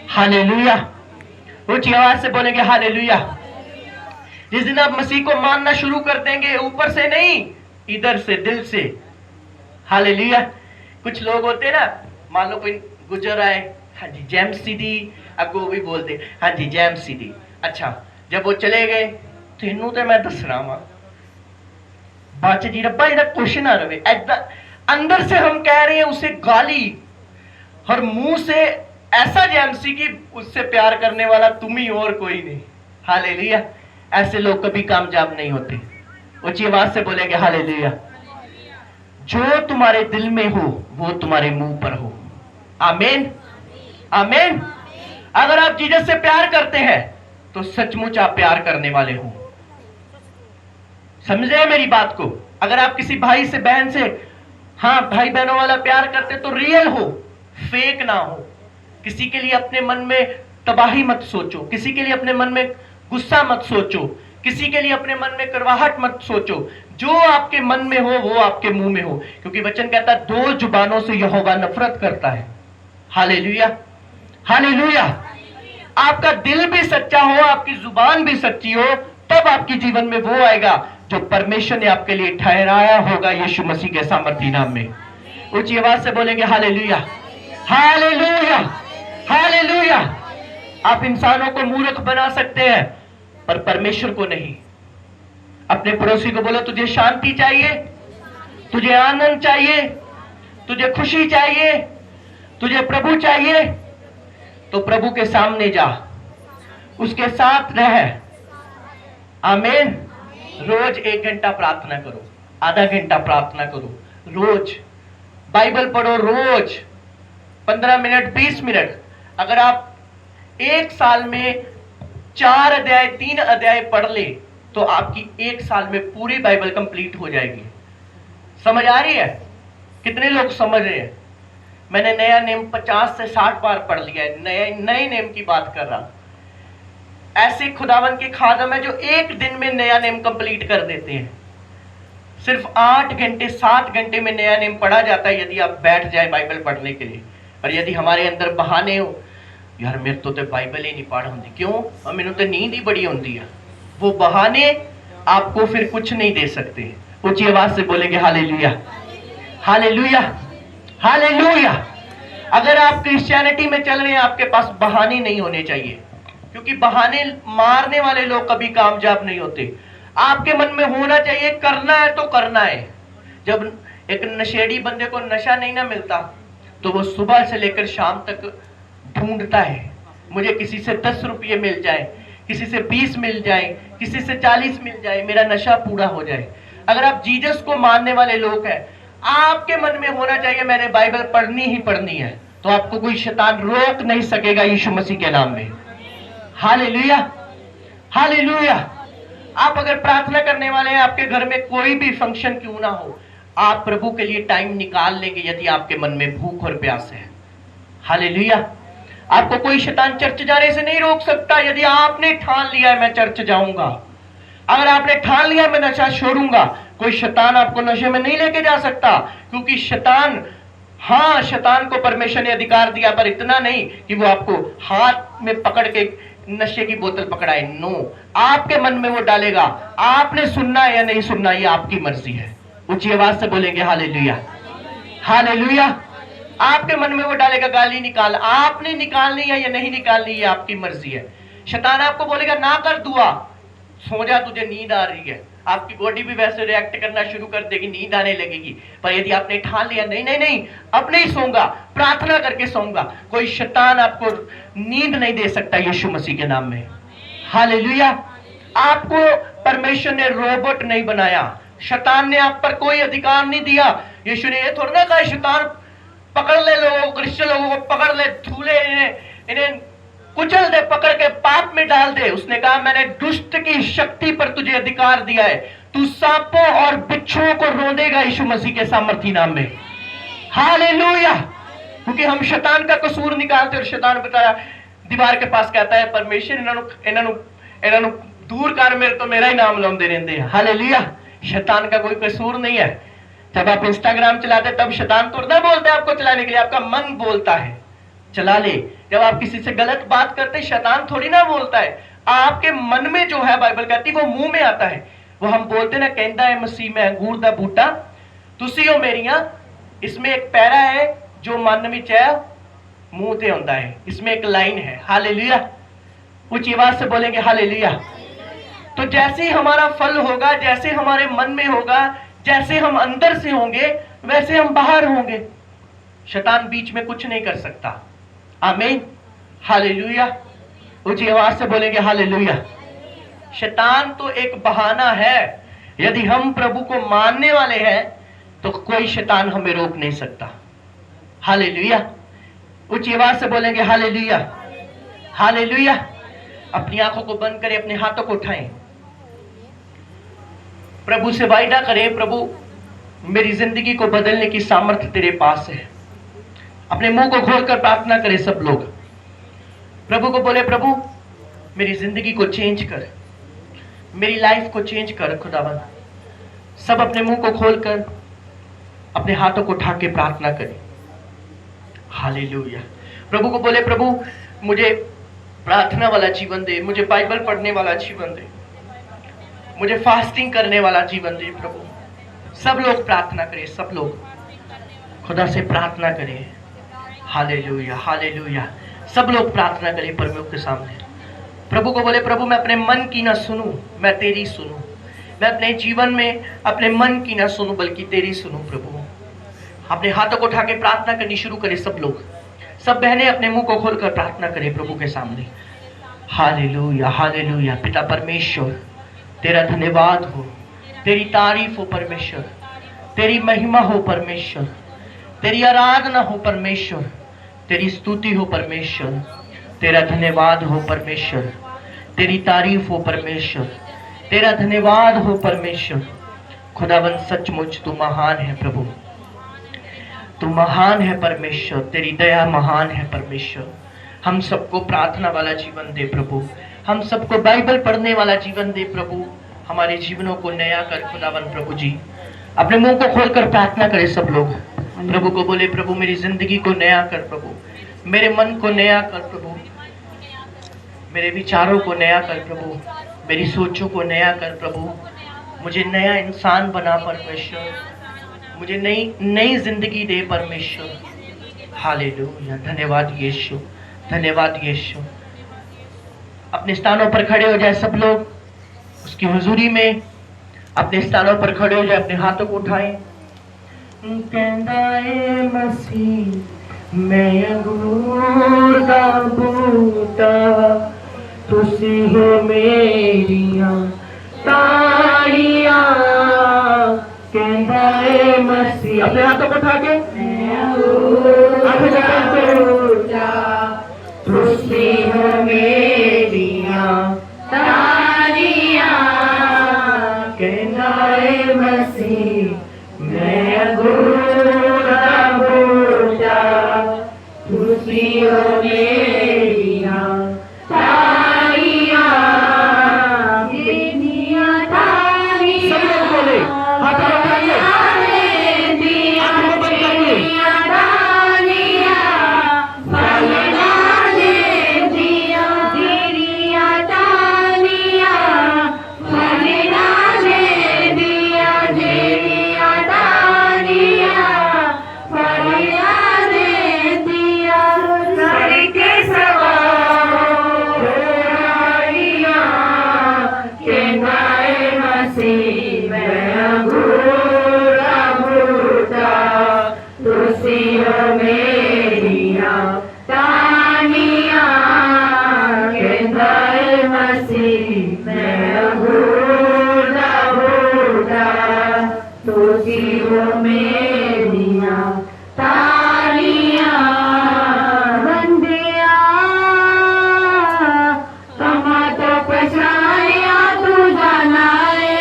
हालेलुया। ऊंची आवाज से बोलेंगे हालेलुया। जिस दिन आप मसीह को मानना शुरू कर देंगे, ऊपर से नहीं, इधर से, दिल से। हालेलुया। कुछ लोग होते ना, मान लो कोई गुजर आए, हाँ जी जैम सीधी, अगो भी बोलते हाँ जी जैम सीधी। अच्छा, जब वो चले गए, तेनू तो मैं दसना वा बाच जी रब्बा इधर क्वेश्चन आ रहे, अंदर से हम कह रहे हैं उसे गाली, और मुंह से ऐसा जैमसी कि उससे प्यार करने वाला तुम ही और कोई नहीं। हालेलुया। ऐसे लोग कभी कामयाब नहीं होते। ऊंची आवाज से बोलेंगे हालेलुया। जो तुम्हारे दिल में हो वो तुम्हारे मुंह पर हो। आमीन, आमीन। अगर आप जीसस से प्यार करते हैं तो सचमुच आप प्यार करने वाले हो। समझे मेरी बात को? अगर आप किसी भाई से, बहन से, हाँ भाई बहनों वाला प्यार करते तो रियल हो, फेक ना हो। किसी के लिए अपने मन में तबाही मत सोचो, किसी के लिए अपने मन में गुस्सा मत सोचो, किसी के लिए अपने मन में करवाहट मत सोचो। जो आपके मन में हो वो आपके मुंह में हो, क्योंकि वचन कहता है 2 जुबानों से यहोवा नफरत करता है। Hallelujah, hallelujah. आपका दिल भी सच्चा हो, आपकी जुबान भी सच्ची हो, तब आपके जीवन में वो आएगा जो परमेश्वर ने आपके लिए ठहराया होगा यीशु मसीह के सामर्थी नाम में। ऊंची आवाज से बोलेंगे हालेलुया, हालेलुया, हालेलुया। आप इंसानों को मूर्ख बना सकते हैं पर परमेश्वर को नहीं। अपने पड़ोसी को बोलो, तुझे शांति चाहिए, तुझे आनंद चाहिए, तुझे खुशी चाहिए, तुझे प्रभु चाहिए, तो प्रभु के सामने जा, उसके साथ रह। आमीन। रोज 1 घंटा प्रार्थना करो, आधा घंटा प्रार्थना करो, रोज बाइबल पढ़ो, रोज 15 मिनट, 20 मिनट। अगर आप 1 साल में 4 अध्याय, 3 अध्याय पढ़ ले तो आपकी 1 साल में पूरी बाइबल कंप्लीट हो जाएगी। समझ आ रही है? कितने लोग समझ रहे हैं? मैंने नया नेम 50 से 60 बार पढ़ लिया है, नए नेम की बात कर रहा। ऐसे खुदावन के खादम है जो 1 दिन में नया नेम कंप्लीट कर देते हैं। सिर्फ 8 घंटे, 7 घंटे में नया नेम पढ़ा जाता है यदि आप बैठ जाए बाइबल पढ़ने के लिए। और यदि हमारे अंदर बहाने हो, यार मेरे तो बाइबल ही नहीं पढ़ होती, क्यों, मैंने तो नींद ही बड़ी होती है, वो बहाने आपको फिर कुछ नहीं दे सकते। ऊंची आवाज से बोलेंगे हालेलुया, हालेलुया, हालेलुया। अगर आप क्रिश्चियनिटी में चल रहे हैं, आपके पास बहाने नहीं होने चाहिए, क्योंकि बहाने मारने वाले लोग कभी कामयाब नहीं होते। आपके मन में होना चाहिए करना है तो करना है। जब एक नशेड़ी बंदे को नशा नहीं ना मिलता तो वो सुबह से लेकर शाम तक ढूंढता है, मुझे किसी से 10 रुपये मिल जाए, किसी से 20 मिल जाए, किसी से 40 मिल जाए, मेरा नशा पूरा हो जाए। अगर आप जीसस को मानने वाले लोग हैं, आपके मन में होना चाहिए मैंने बाइबल पढ़नी ही पढ़नी है, तो आपको कोई शैतान रोक नहीं सकेगा यीशु मसीह के नाम में। Hallelujah, hallelujah. आप अगर प्रार्थना करने वाले हैं, आपके घर में कोई भी फंक्शन क्यों ना हो, आप प्रभु के लिए टाइम निकाल लेंगे यदि आपके मन में भूख और प्यास है। हालेलुया। आपको कोई शैतान चर्च जाने से नहीं रोक सकता। यदि आपने ठान लिया है मैं चर्च जाऊंगा, अगर आपने ठान लिया मैं नशा छोड़ूंगा, कोई शैतान आपको नशे में नहीं लेके जा सकता, क्योंकि शैतान, हाँ शैतान को परमेश्वर ने अधिकार दिया, पर इतना नहीं कि वो आपको हाथ में पकड़ के नशे की बोतल पकड़ाए। नो, आपके मन में वो डालेगा। आपने सुनना है या नहीं सुनना, ये आपकी मर्जी है। ऊंची आवाज से बोलेंगे हालेलुया, हालेलुया। आपके मन में वो डालेगा गाली निकाल, आपने निकालनी है या नहीं निकालनी, ये आपकी मर्जी है। शैतान आपको बोलेगा ना कर दुआ, सो जा, तुझे नींद आ रही है। आपकी बॉडी भी वैसे रिएक्ट करना शुरू कर देगी, नींद आने लगेगी। पर यदि आपने ठान लिया नहीं नहीं नहीं, अपने ही सोऊंगा, प्रार्थना करके सोऊंगा, कोई शैतान आपको नींद नहीं दे सकता यीशु मसीह के नाम में। हालेलुया। आपको परमेश्वर ने रोबोट नहीं बनाया, शैतान ने आप पर कोई अधिकार नहीं दिया। यीशु ने ये थोड़ा ना कहा शैतान पकड़ ले लोगों को, क्रिश्चियन लोगों को पकड़ ले, धूले, इन्हें कुचल दे, पकड़ के पाप में डाल दे। उसने कहा मैंने दुष्ट की शक्ति पर तुझे अधिकार दिया है, तू सांपों और बिच्छुओं को रोंदेगा यीशु मसीह के सामर्थी नाम में। हालेलुया। क्योंकि हम शैतान का कसूर निकालते, और शैतान बताया दीवार के पास कहता है परमेश्वर इन्होंने दूर कर, मेरे तो मेरा ही नाम लाਉਂਦੇ रहते हैं। हालेलुया। शैतान का कोई कसूर नहीं है। जब आप इंस्टाग्राम चलाते तब शैतान तो ना बोलता है आपको चलाने के लिए, आपका मन बोलता है चला ले। जब आप किसी से गलत बात करते शैतान थोड़ी ना बोलता है, आपके मन में जो है, बाइबल कहती वो मुंह में आता है। वो हम बोलते ना, कहता है मसीह में अंगूर दा बूटा तुसी हो मेरिया, इसमें एक पैरा है जो मन में है मुंह ते होता है, इसमें एक लाइन है। हालेलुया। ऊंची आवाज से बोलेंगे हालेलुया। तो जैसे ही हमारा फल होगा, जैसे हमारे मन में होगा, जैसे हम अंदर से होंगे, वैसे हम बाहर होंगे। शैतान बीच में कुछ नहीं कर सकता। आमीन। हालेलुया। ऊंची आवाज से बोलेंगे हालेलुया। शैतान तो एक बहाना है। यदि हम प्रभु को मानने वाले हैं तो कोई शैतान हमें रोक नहीं सकता। हालेलुया। ऊंची आवाज से बोलेंगे हालेलुया, हालेलुया। अपनी आंखों को बंद करें, अपने हाथों को उठाएं, प्रभु से वायदा करें, प्रभु मेरी जिंदगी को बदलने की सामर्थ्य तेरे पास है। अपने मुंह को खोलकर प्रार्थना करें सब लोग। प्रभु को बोले प्रभु मेरी जिंदगी को चेंज कर, मेरी लाइफ को चेंज कर खुदावन। सब अपने मुंह को खोलकर अपने हाथों को उठा के प्रार्थना करें। हालेलुया। प्रभु को बोले प्रभु मुझे प्रार्थना वाला जीवन दे, मुझे बाइबल पढ़ने वाला जीवन दे, मुझे फास्टिंग करने वाला जीवन दे प्रभु। सब लोग प्रार्थना करें, सब लोग खुदा से प्रार्थना करें। Hallelujah, hallelujah. सब लोग प्रार्थना करें प्रभु के सामने। प्रभु को बोले प्रभु मैं अपने मन की ना सुनूं, मैं तेरी सुनूं। मैं अपने जीवन में अपने मन की ना सुनूं बल्कि तेरी सुनूं प्रभु। अपने हाथों को उठा के प्रार्थना करनी शुरू करें सब लोग। सब बहनें अपने मुंह को खोलकर प्रार्थना करें प्रभु के सामने। Hallelujah, hallelujah. पिता परमेश्वर तेरा धन्यवाद हो, तेरी तारीफ हो परमेश्वर, तेरी महिमा हो परमेश्वर, तेरी आराधना हो परमेश्वर, तेरी स्तुति हो परमेश्वर, तेरा धन्यवाद हो परमेश्वर, तेरी तारीफ हो परमेश्वर, तेरा धन्यवाद हो परमेश्वर। खुदावन सचमुच तू महान है प्रभु, तू महान है परमेश्वर, तेरी दया महान है परमेश्वर। हम सबको प्रार्थना वाला जीवन दे प्रभु, हम सबको बाइबल पढ़ने वाला जीवन दे प्रभु। हमारे जीवनों को नया कर खुदावन प्रभु जी। अपने मुंह को खोलकर प्रार्थना करें सब लोग। प्रभु को बोले प्रभु मेरी जिंदगी को नया कर प्रभु, मेरे मन को नया कर प्रभु, मेरे विचारों को नया कर प्रभु, मेरी सोचों को नया कर प्रभु। मुझे नया इंसान बना परमेश्वर, मुझे नई जिंदगी दे परमेश्वर। हालेलुया। धन्यवाद यीशु, धन्यवाद यीशु। अपने स्थानों पर खड़े हो जाए सब लोग, उसकी हुजूरी में अपने स्थानों पर खड़े हो जाए, अपने हाथों को उठाएं। कहंदा ए मसीह मैं अंगूर दा बूटा, तुसी हो मेरियां ताड़ियां। कहंदा ए मसीह, अपने हाथों को उठा के तुसी हो मेरियां ताड़ियां। कहंदा ए मसीह मैं अंगूर दा बूटा, तुसी हो मेरियां ताड़ियां। मसीह मैं बूढ़ा बूढ़ा तुझी हो मेरिया तारियां बंदिया कमा तो पछाया तू जाना है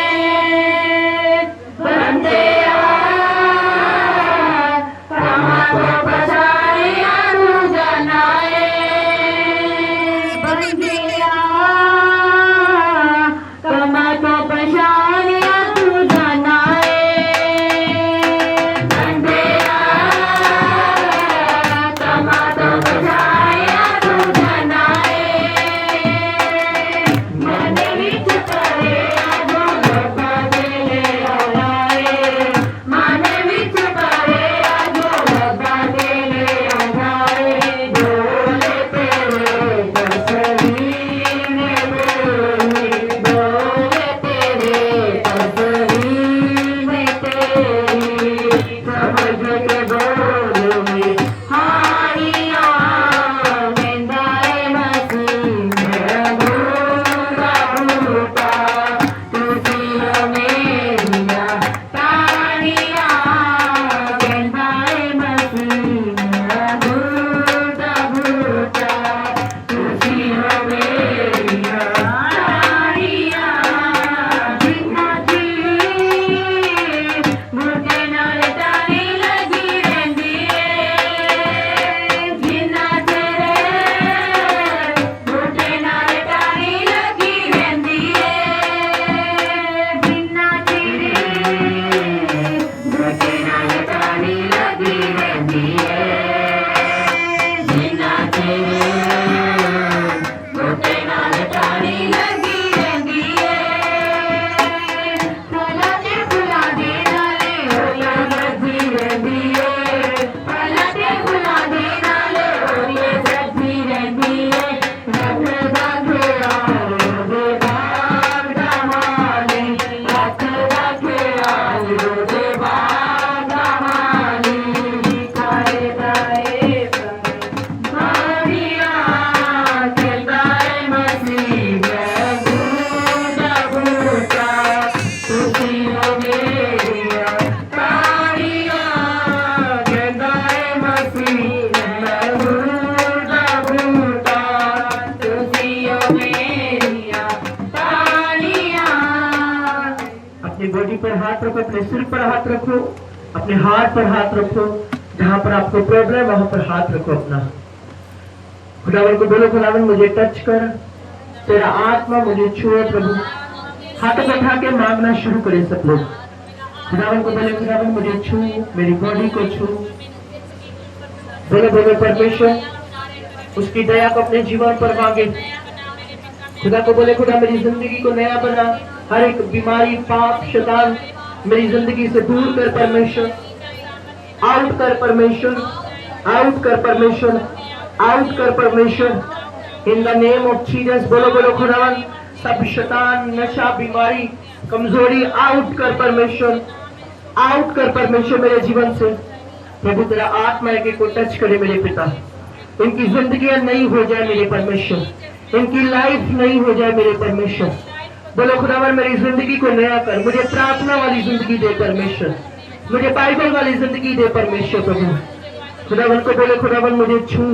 बंदिया कमा तो पछाया तू जाना है बंदिया कमा तो पछाया तू जाना है बंदिया कमा तो पछाया तू जाना है मन विच करे आजो बाबा तेरे आए मन विच करे आजो बाबा तेरे आए बोले तेरे तस्वीर में बोले तेरे तस्वीर में तेरी समझ के बोले हारिया मेंदाए मसीह मैं बूढ़ा बूढ़ा तुझी हो मेरिया तारियां मेंदाए मसीह मैं बूढ़ा बूढ़ा तुझी हो मेरिया तारियां जिन्ना जी मुझे नाल तारी लगी रहंदी है जिन्ना तेरे मुझे नाल तारी लगी रहंदी है जिन्ना तेरे मुझे नाल तारी लगी रहंदी है जिन्ना तेरे मुझे नाल तारी लगी रहंदी है फला ते फुला दे नाले होया सजी रहंदी है फला ते फुला दे नाले होया सजी रहंदी है रब दा घेरा रोदे बाग दा माली रब दा घेरा रोदे बाग दा माली काए दाए मारिया चलदाए मसीह मैं बूढ़ा बूढ़ा तुझी हो मेरिया तारियां चलदाए मसीह मैं बूढ़ा बूढ़ा तुझी हो मेरिया तारियां अपनी बॉडी पर हाथ रखो, अपने सिर पर हाथ रखो, अपने हाथ पर हाथ रखो, जहां पर आपको प्रॉब्लम है वहां पर हाथ रखो अपना। खुदावन को बोलो खुदावन मुझे टच कर, तेरा आत्मा मुझे छुए प्रभु। हाथों को उठा के मांगना शुरू करें सब लोग। खुदावन को बोले खुदावन मुझे छू, मेरी बॉडी को छू। बोलो बोलो परमेश्वर उसकी दया को अपने जीवन पर मांगे। खुदा को बोले खुदा मेरी जिंदगी को नया बना, हर एक बीमारी पाप शैतान मेरी जिंदगी से दूर कर परमेश्वर। आउट कर परमेश्वर, आउट कर परमेश्वर, आउट कर परमेश्वर। In the name of Jesus बोलो बोलो खुदावन सब शैतान नशा बीमारी कमजोरी आउट कर परमेश्वर, आउट कर परमेश्वर मेरे जीवन से। प्रभु तेरा आत्मा एक को टच करे मेरे पिता, इनकी जिंदगियां नई हो जाए मेरे परमेश्वर, इनकी लाइफ नई हो जाए मेरे परमेश्वर। बोलो खुदावन मेरी जिंदगी को नया कर, मुझे प्रार्थना वाली जिंदगी दे परमेश्वर, मुझे बाइबल वाली जिंदगी दे परमेश्वर। प्रभु खुदावन को बोले खुदावन मुझे छू,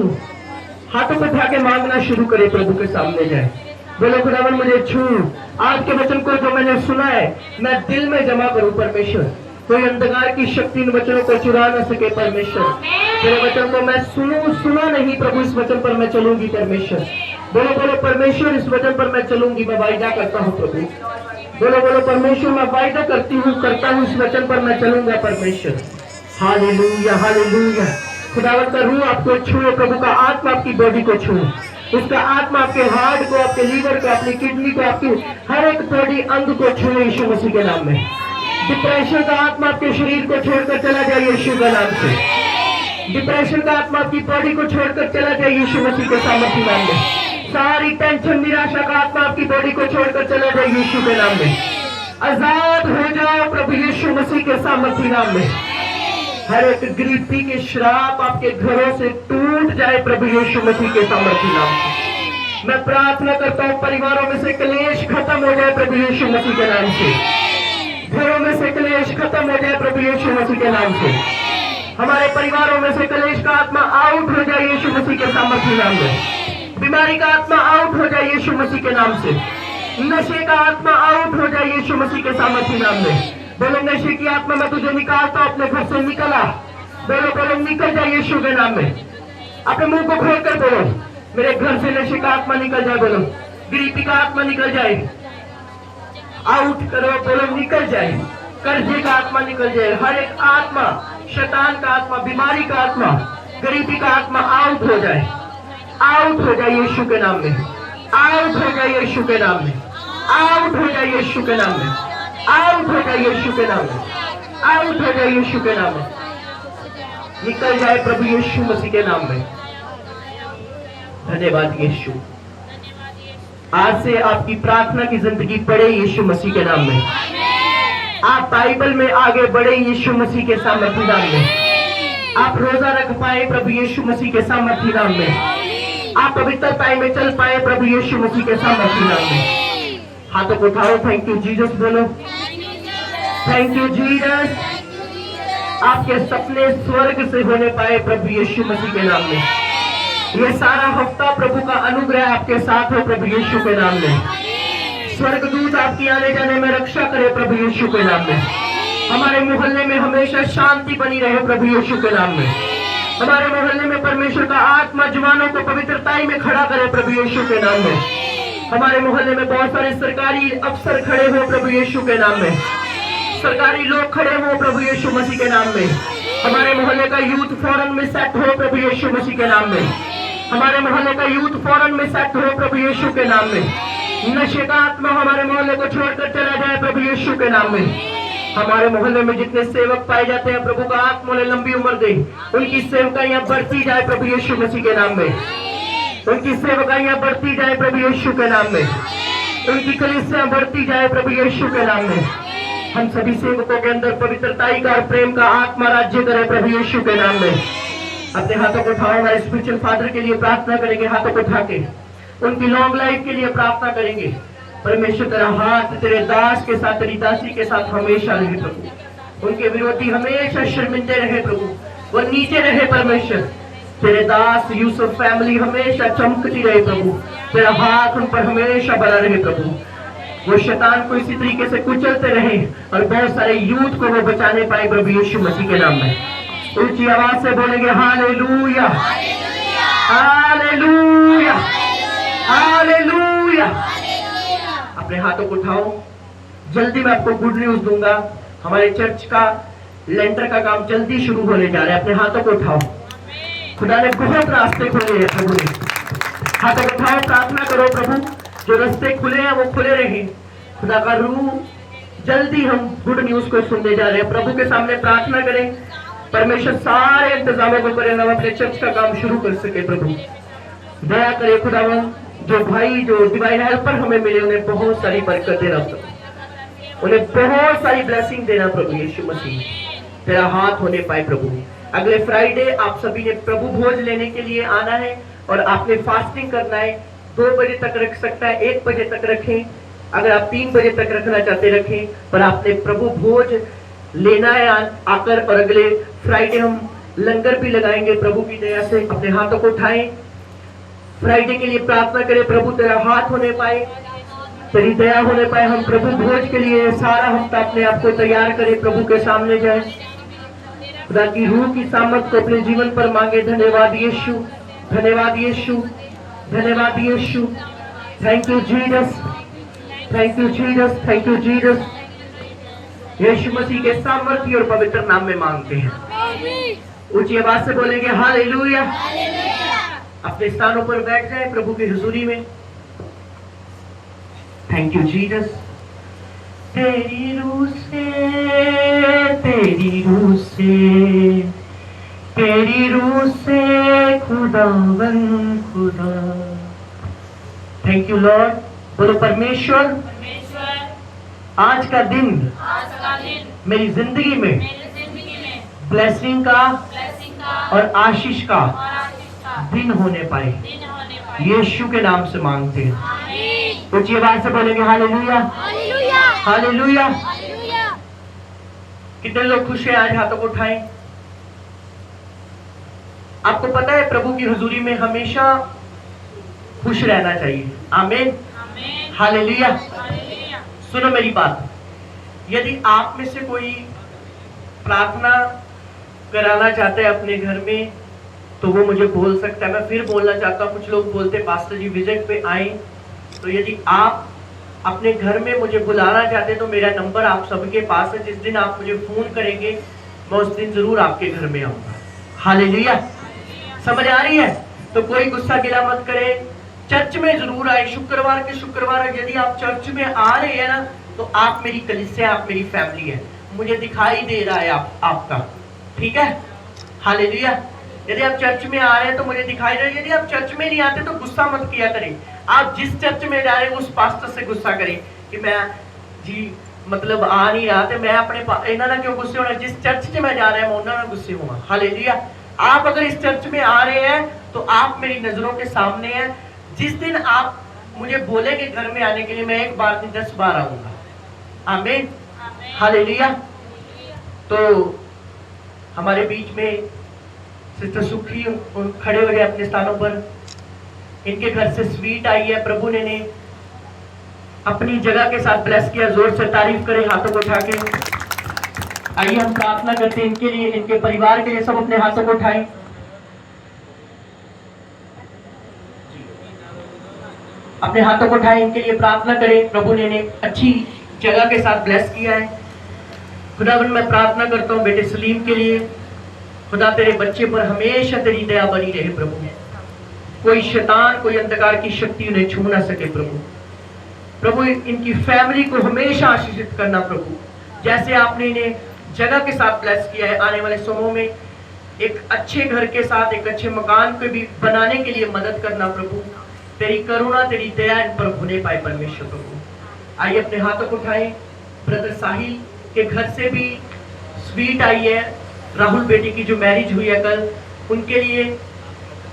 हाथों को उठा के मांगना शुरू करे, प्रभु के सामने जाए। बोलो खुदावन मुझे छू, आज के वचन को जो मैंने सुना है मैं दिल में जमा करूं परमेश्वर। कोई अंधकार की शक्ति इन वचनों को चुरा न सके परमेश्वर। तेरे वचन को मैं सुना नहीं प्रभु, इस वचन पर मैं चलूंगी परमेश्वर। बोलो बोलो परमेश्वर इस वचन पर मैं चलूंगी, मैं वायदा करता हूँ प्रभु। बोलो बोलो परमेश्वर मैं वायदा करता हूँ इस वचन पर मैं चलूंगा परमेश्वर। Hallelujah hallelujah. खुदावंत का रूह आपको छुए, प्रभु का आत्मा आपकी बॉडी को छुए, उसका आत्मा आपके हार्ट को, आपके लीवर को, अपनी किडनी को, आपकी हर एक बॉडी अंग को छुए यीशु मसीह के नाम में। डिप्रेशन का आत्मा आपके शरीर को छोड़कर चला जाए यीशु के नाम से। डिप्रेशन का आत्मा आपकी बॉडी को छोड़कर चला जाए यीशु मसीह के सामर्थ्य नाम में। सारी टेंशन निराशा का आत्मा आपकी बॉडी को छोड़कर चला जाए यीशु के नाम में। आजाद हो जाओ प्रभु यीशु मसीह के सामर्थ्य नाम में। हर एक गरीबी के श्राप आपके घरों से टूट जाए प्रभु यीशु मसीह के सामर्थ्य नाम से। मैं प्रार्थना करता हूँ परिवारों में से कलेश खत्म हो जाए प्रभु यीशु मसीह के नाम से। घरों में से कलेश खत्म हो जाए प्रभु यीशु मसीह के नाम से। हमारे परिवारों में से कलेश का आत्मा आउट हो जाए यीशु मसीह के सामर्थ्य नाम में। बीमारी का आत्मा आउट हो जाए यीशु मसीह के नाम से। नशे का आत्मा आउट हो जाए यीशु मसीह के सामर्थ्य नाम में। बोलो नशे की आत्मा मैं तुझे निकालता हूं, अपने घर से निकला। बोलो बोलो निकल जाए यीशु के नाम में। अपने मुंह को खोल कर बोलो मेरे घर से नशे का आत्मा निकल जाए। बोलो गरीबी का आत्मा निकल जाए। आउट करो, बोलो निकल जाए। कर्जे का आत्मा निकल जाए। हर एक आत्मा, शैतान का आत्मा, बीमारी का आत्मा, गरीबी का आत्मा आउट हो जाए। आउट हो जाए यीशु के नाम में। आउट हो जाए यीशु के नाम में। आउट हो जाए यीशु के नाम में। आउट हो जाए यीशु के नाम में। आउट हो जाए यीशु के नाम में। निकल जाए प्रभु यीशु मसीह के नाम में। धन्यवाद यीशु। आज से आपकी प्रार्थना की जिंदगी पड़े यीशु मसीह के नाम में। आप बाइबल में आगे बढ़े यीशु मसीह के सामर्थ्य नाम में। आप रोजा रख पाए प्रभु यीशु मसीह के सामर्थ्य नाम में। आप पवित्रता में चल पाए प्रभु यीशु मसीह के सामर्थ्य नाम में। हाथों को उठाओ, थैंक यू जीसस बोलो। Thank you Jesus. आपके सपने स्वर्ग से होने पाए प्रभु यीशु मसीह के नाम में। ये सारा हफ्ता प्रभु का अनुग्रह आपके साथ हो प्रभु यीशु के नाम में। स्वर्गदूत आपकी आने जाने में रक्षा करे प्रभु यीशु के नाम में। हमारे मोहल्ले में हमेशा शांति बनी रहे प्रभु यीशु के नाम में। हमारे मोहल्ले में परमेश्वर का आत्मा जवानों को पवित्रताई में खड़ा करे प्रभु यीशु के नाम में। हमारे मोहल्ले में बहुत सारे सरकारी अफसर खड़े हो प्रभु यीशु के नाम में। सरकारी लोग खड़े हो प्रभु यीशु मसीह के नाम में। हमारे मोहल्ले का यूथ फौरन में सेट हो प्रभु यीशु मसीह के नाम में। हमारे मोहल्ले का यूथ फौरन में सेट हो प्रभु यीशु के नाम में। नशे का आत्मा हमारे मोहल्ले को छोड़कर चला जाए प्रभु यीशु के नाम में। हमारे मोहल्ले में जितने सेवक पाए जाते हैं प्रभु का आत्मा उन्हें लंबी उम्र दे। उनकी सेवकाइयां बढ़ती जाए प्रभु यीशु मसीह के नाम में। उनकी सेवकाइयां बढ़ती जाए प्रभु यीशु के नाम में। उनकी कलीसियां बढ़ती जाए प्रभु यीशु के नाम में। हम सभी सेवकों के अंदर पवित्रताई का और प्रेम का आत्मा राज्य करे प्रभु यीशु के नाम में। अपने हाथों को उठाओ, हमारे स्पिरिचुअल फादर के लिए प्रार्थना करेंगे। हाथों को उठा के उनकी लॉन्ग लाइफ के लिए प्रार्थना करेंगे। परमेश्वर तेरा हाथ तेरे दास के साथ, तेरी दासी के साथ हमेशा रहे प्रभु। उनके विरोधी हमेशा शर्मिंदे रहे प्रभु, वो नीचे रहे परमेश्वर। तेरे दास यूसुफ फैमिली हमेशा चमकती रहे प्रभु। तेरा हाथ उन पर हमेशा बना रहे प्रभु। वो शैतान को इसी तरीके से कुचलते रहे और बहुत सारे यूथ को वो बचाने पाए प्रभु यीशु मसीह के नाम में। ऊंची आवाज से बोलेंगे हालेलुया, हालेलुया, हालेलुया। अपने हाथों को उठाओ। जल्दी मैं आपको गुड न्यूज दूंगा। हमारे चर्च का लेंटर का काम जल्दी शुरू होने जा रहा है। अपने हाथों को उठाओ। खुदा ने बहुत रास्ते खोले हैं प्रभु ने। हाथों को उठाओ, प्रार्थना करो प्रभु जो रास्ते खुले हैं वो खुले रहे। खुदा का रूह जल्दी हम गुड न्यूज को सुनने जा रहे हैं। प्रभु के सामने प्रार्थना करें, परमेश्वर सारे इंतजामों को करें, हम अपने चर्च का काम शुरू कर सके। प्रभु दया करे खुदावन, जो भाई जो डिवाइन हेल्पर हमें मिले उन्हें बहुत सारी बरकत देना प्रभु, उन्हें बहुत सारी ब्लेसिंग देना प्रभु यीशु मसीह। तेरा हाथ होने पाए प्रभु। अगले फ्राइडे आप सभी ने प्रभु भोज लेने के लिए आना है और आपने फास्टिंग करना है। 2 बजे तक रख सकता है, 1 बजे तक रखें। अगर आप 3 बजे तक रखना चाहते रखें, पर आपने प्रभु भोज लेना है आकर। और अगले फ्राइडे हम लंगर भी लगाएंगे प्रभु की दया से। अपने हाथों को उठाएं, फ्राइडे के लिए प्रार्थना करें। प्रभु तेरा हाथ होने पाए, तेरी दया होने पाए। हम प्रभु भोज के लिए सारा हफ्ता अपने आप को तैयार करें, प्रभु के सामने जाए। खुदा की रूह की सामर्थ को अपने जीवन पर मांगे। धन्यवाद यीशु, धन्यवाद यीशु, धन्यवाद Yeshu. Thank you Jesus, thank you Jesus, thank you Jesus. Yeshu मसीह के सामर्थ्य और पवित्र नाम में मांगते हैं। ऊंची आवाज से बोलेंगे हालेलुया। अपने स्थानों पर बैठ जाए प्रभु की हुजूरी में। Thank you Jesus. तेरी रूह से, तेरी रूह से, तेरी रूह से खुदावन खुदा। Thank you Lord. बोलो परमेश्वर, आज का दिन मेरी जिंदगी में ब्लेसिंग का और आशीष का दिन होने पाए। यीशु के नाम से मांगते हैं। ऊंची आवाज से बोलेंगे हालेलुया, हालेलुया। कितने लोग खुश हैं? आज हाथों को उठाएं। आपको पता है प्रभु की हुजूरी में हमेशा खुश रहना चाहिए। आमीन, हालेलुया। सुनो मेरी बात, यदि आप में से कोई प्रार्थना कराना चाहते हैं अपने घर में तो वो मुझे बोल सकता है। मैं फिर बोलना चाहता हूँ, कुछ लोग बोलते हैं पास्टर जी विजिट पे आए, तो यदि आप अपने घर में मुझे बुलाना चाहते हैं तो मेरा नंबर आप सबके पास है। जिस दिन आप मुझे फोन करेंगे मैं उस दिन जरूर आपके घर में आऊंगा। हालेलुया, समझ आ रही है? तो कोई गुस्सा गिला मत करे, चर्च में जरूर आए। शुक्रवार के शुक्रवार यदि आप चर्च में आ रहे हैं ना तो आप मेरी कलीसिया, आप मेरी फैमिली है। मुझे दिखाई दे रहा है आपका, ठीक है? हालेलुया। यदि आप चर्च में आ रहे हैं तो मुझे दिखाई दे रहा है। यदि आप चर्च में नहीं आते तो गुस्सा मत किया करें। आप जिस चर्च में जा रहे हैं उस पास्टर से गुस्सा करें कि मैं जी मतलब आ नहीं रहा था, मैं अपने इन्होंने क्यों गुस्से होना, जिस चर्च से मैं जा रहा हूं उन्होंने गुस्से हुआ। हालेलुया। आप अगर इस चर्च में आ रहे हैं तो आप मेरी नजरों के सामने हैं। जिस दिन आप मुझे बोलेंगे घर में आने के लिए, मैं एक बार नहीं 10 बार आऊंगा। आमीन, हालेलुया। तो हमारे बीच में सिस्टर सुखी खड़े हो गए अपने स्थानों पर। इनके घर से स्वीट आई है, प्रभु ने अपनी जगह के साथ ब्लेस किया। जोर से तारीफ करें हाथों को उठा के। आइए हम प्रार्थना करते हैं इनके लिए, इनके परिवार के लिए। सब अपने हाथों को उठाएं। अपने हाथों को उठाएं, इनके लिए प्रार्थना करें। प्रभु ने अच्छी जगह के साथ ब्लेस किया है। खुदावन मैं प्रार्थना करता हूँ बेटे सलीम के लिए। खुदा तेरे बच्चे पर हमेशा तेरी दया बनी रहे प्रभु। कोई शैतान, कोई अंधकार की शक्ति उन्हें छू ना सके प्रभु। प्रभु इनकी फैमिली को हमेशा आशीषित करना प्रभु। जैसे आपने इन्हें जगह के साथ ब्लेस किया है, आने वाले समयों में एक अच्छे घर के साथ एक अच्छे मकान को भी बनाने के लिए मदद करना प्रभु। तेरी करुणा, तेरी दया इन पर होने पाए परमेश्वर प्रभु। आइए अपने हाथों को उठाएं। ब्रदर साहिल के घर से भी स्वीट आई है। राहुल बेटी की जो मैरिज हुई है कल, उनके लिए,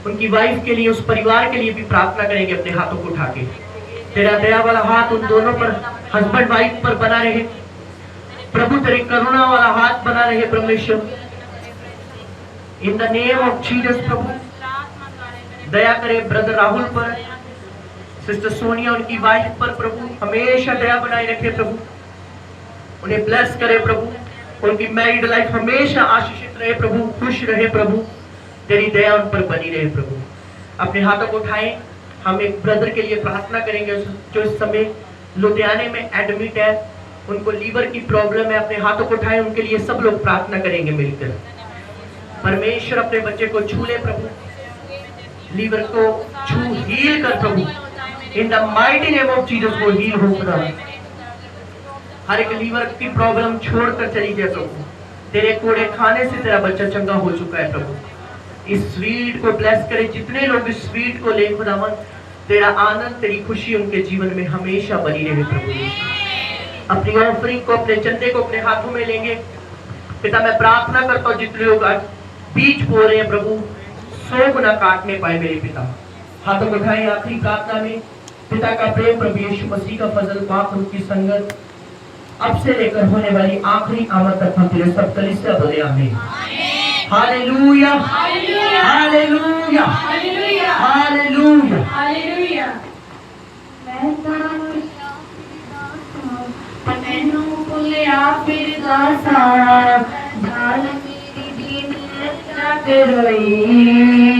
उनकी वाइफ के लिए, उस परिवार के लिए भी प्रार्थना करेंगे अपने हाथों को उठा के। तेरा दया वाला हाथ उन दोनों पर, हस्बैंड वाइफ पर बना रहे प्रभु। तेरी करुणा वाला हाथ बना रहे परमेश्वर। In the name of Jesus प्रभु दया करे ब्रदर राहुल पर, सिस्टर सोनिया उनकी वाइफ पर प्रभु। हमेशा दया बनाए रखे प्रभु। उन्हें ब्लेस करे प्रभु। उनकी मैरिड लाइफ हमेशा आशीषित रहे प्रभु, खुश रहे प्रभु। तेरी दया उन पर बनी रहे प्रभु। अपने हाथों को उठाएं। हम एक ब्रदर के लिए प्रार्थना करेंगे जो इस समय लुधियाने में एडमिट है। उनको लीवर की प्रॉब्लम है। अपने हाथों को उठाएं, उनके लिए सब लोग प्रार्थना करेंगे मिलकर। परमेश्वर अपने बच्चे को छू ले प्रभु। लीवर को छू, हील कर प्रभु। In the mighty name of Jesus वो हील हो खुदा। हर एक लीवर की प्रॉब्लम छोड़कर चली जाए प्रभु। तेरे कोड़े खाने से तेरा बच्चा चंगा हो चुका है प्रभु। इस स्वीट को ब्लेस करे। जितने लोग इस स्वीट को ले खुदावन, तेरा आनंद, तेरी खुशी उनके जीवन में हमेशा बनी रहे प्रभु। अपनी ऑफरिंग को, अपने चंदे को अपने हाथों में लेंगे। पिता मैं प्रार्थना करता हूँ जितने लोग आज बीज बो रहे हैं प्रभु, 100 गुना काटने पाए मेरे पिता। हाथों को उठाएं आखिरी प्रार्थना में। पिता का प्रेम, प्रभु यीशु मसीह का फजल, पाक रूह की संगत अब से लेकर होने वाली आखिरी आमद तक हम तेरे सब कलीसिया बोले आमीन। Hallelujah, hallelujah, hallelujah, hallelujah. मैं तैनू भुलिया फिरदा सा, जाल मेरी दीन रखना ते रोई।